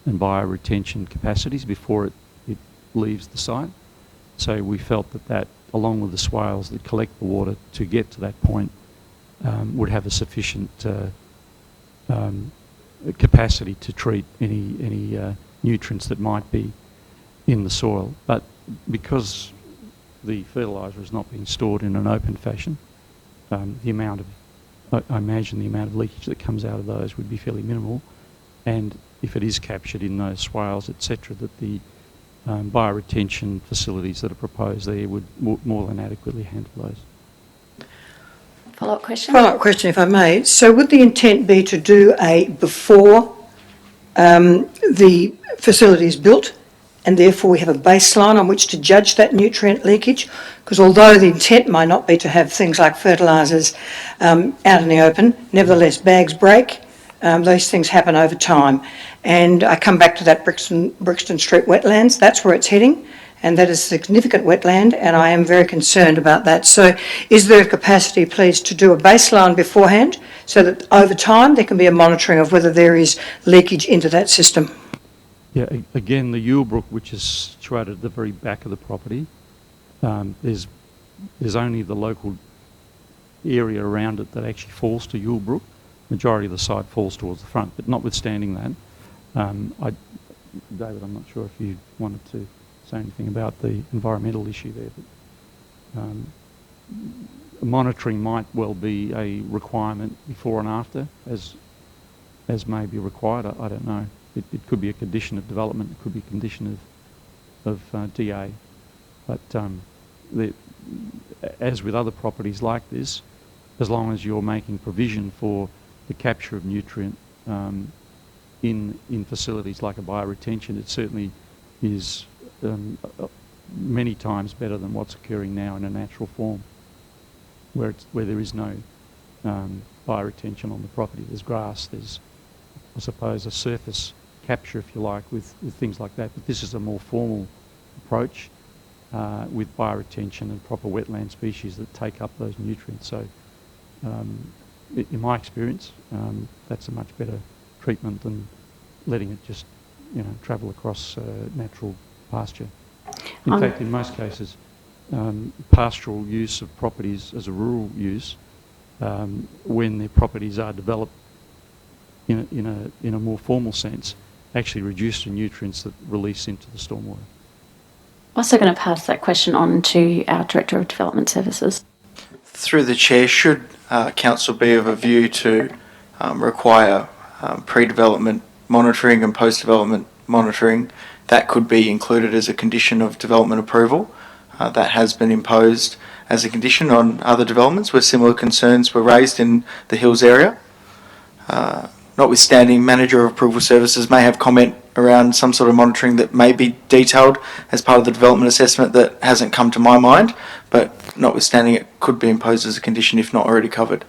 and bioretention capacities before it leaves the site. So we felt that along with the swales that collect the water to get to that point, would have a sufficient capacity to treat any nutrients that might be in the soil. But because the fertiliser is not being stored in an open fashion, I imagine the amount of leakage that comes out of those would be fairly minimal, and if it is captured in those swales, etc., that the bioretention facilities that are proposed there would more than adequately handle those. Follow-up question? Follow-up question, if I may. So would the intent be to do a before the facility is built, and therefore we have a baseline on which to judge that nutrient leakage? Because although the intent might not be to have things like fertilisers out in the open, nevertheless bags break, those things happen over time. And I come back to that Brixton Street wetlands, that's where it's heading, and that is a significant wetland, and I am very concerned about that. So is there a capacity, please, to do a baseline beforehand so that over time there can be a monitoring of whether there is leakage into that system? Yeah, again, the Yule Brook, which is situated at the very back of the property, there's only the local area around it that actually falls to Yule Brook. majority of the site falls towards the front. But notwithstanding that, David, I'm not sure if you wanted to say anything about the environmental issue there, but monitoring might well be a requirement before and after, as may be required. I don't know. It could be a condition of development. It could be a condition of DA. But as with other properties like this, as long as you're making provision for the capture of nutrient in facilities like a bioretention, it certainly is many times better than what's occurring now in a natural form, where there is no bioretention on the property. There's grass, there's, I suppose, a surface capture, if you like, with things like that. But this is a more formal approach with bioretention and proper wetland species that take up those nutrients. So in my experience, that's a much better treatment than letting it just, travel across natural pasture. In fact, in most cases, pastoral use of properties as a rural use, when their properties are developed in a more formal sense, actually reduce the nutrients that release into the stormwater. Also going to pass that question on to our Director of Development Services. Through the Chair, should Council be of a view to require pre-development monitoring and post-development monitoring, that could be included as a condition of development approval. That has been imposed as a condition on other developments where similar concerns were raised in the Hills area. Notwithstanding, Manager of Approval Services may have comment around some sort of monitoring that may be detailed as part of the development assessment that hasn't come to my mind, but notwithstanding, it could be imposed as a condition if not already covered.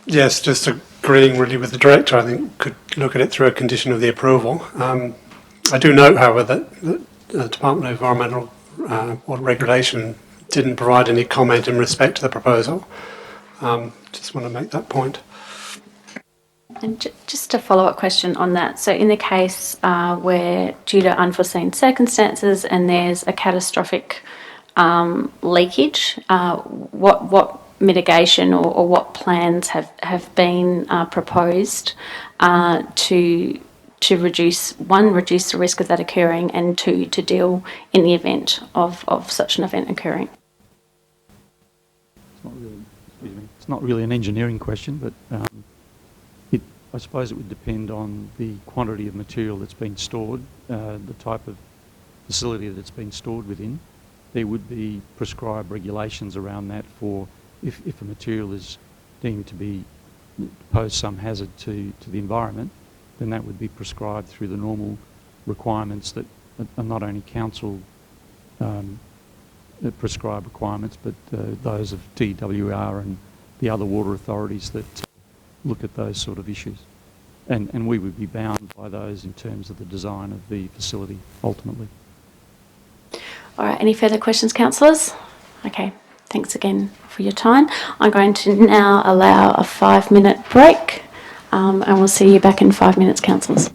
Yes, just agreeing really with the Director, I think could look at it through a condition of the approval. I do note, however, that the Department of Environmental Water Regulation didn't provide any comment in respect to the proposal. Just want to make that point. And just a follow-up question on that. So in the case where, due to unforeseen circumstances and there's a catastrophic leakage, what mitigation or what plans have been proposed to reduce the risk of that occurring, and to deal in the event of such an event occurring? It's not really an engineering question, but I suppose it would depend on the quantity of material that's been stored, the type of facility that it's been stored within. There would be prescribed regulations around that for if a material is deemed to pose some hazard to the environment, then that would be prescribed through the normal requirements that are not only council prescribed requirements, but those of DWR and the other water authorities that look at those sort of issues. And we would be bound by those in terms of the design of the facility ultimately. All right, any further questions, councillors? Okay, thanks again for your time. I'm going to now allow a 5-minute break, and we'll see you back in 5 minutes, councillors.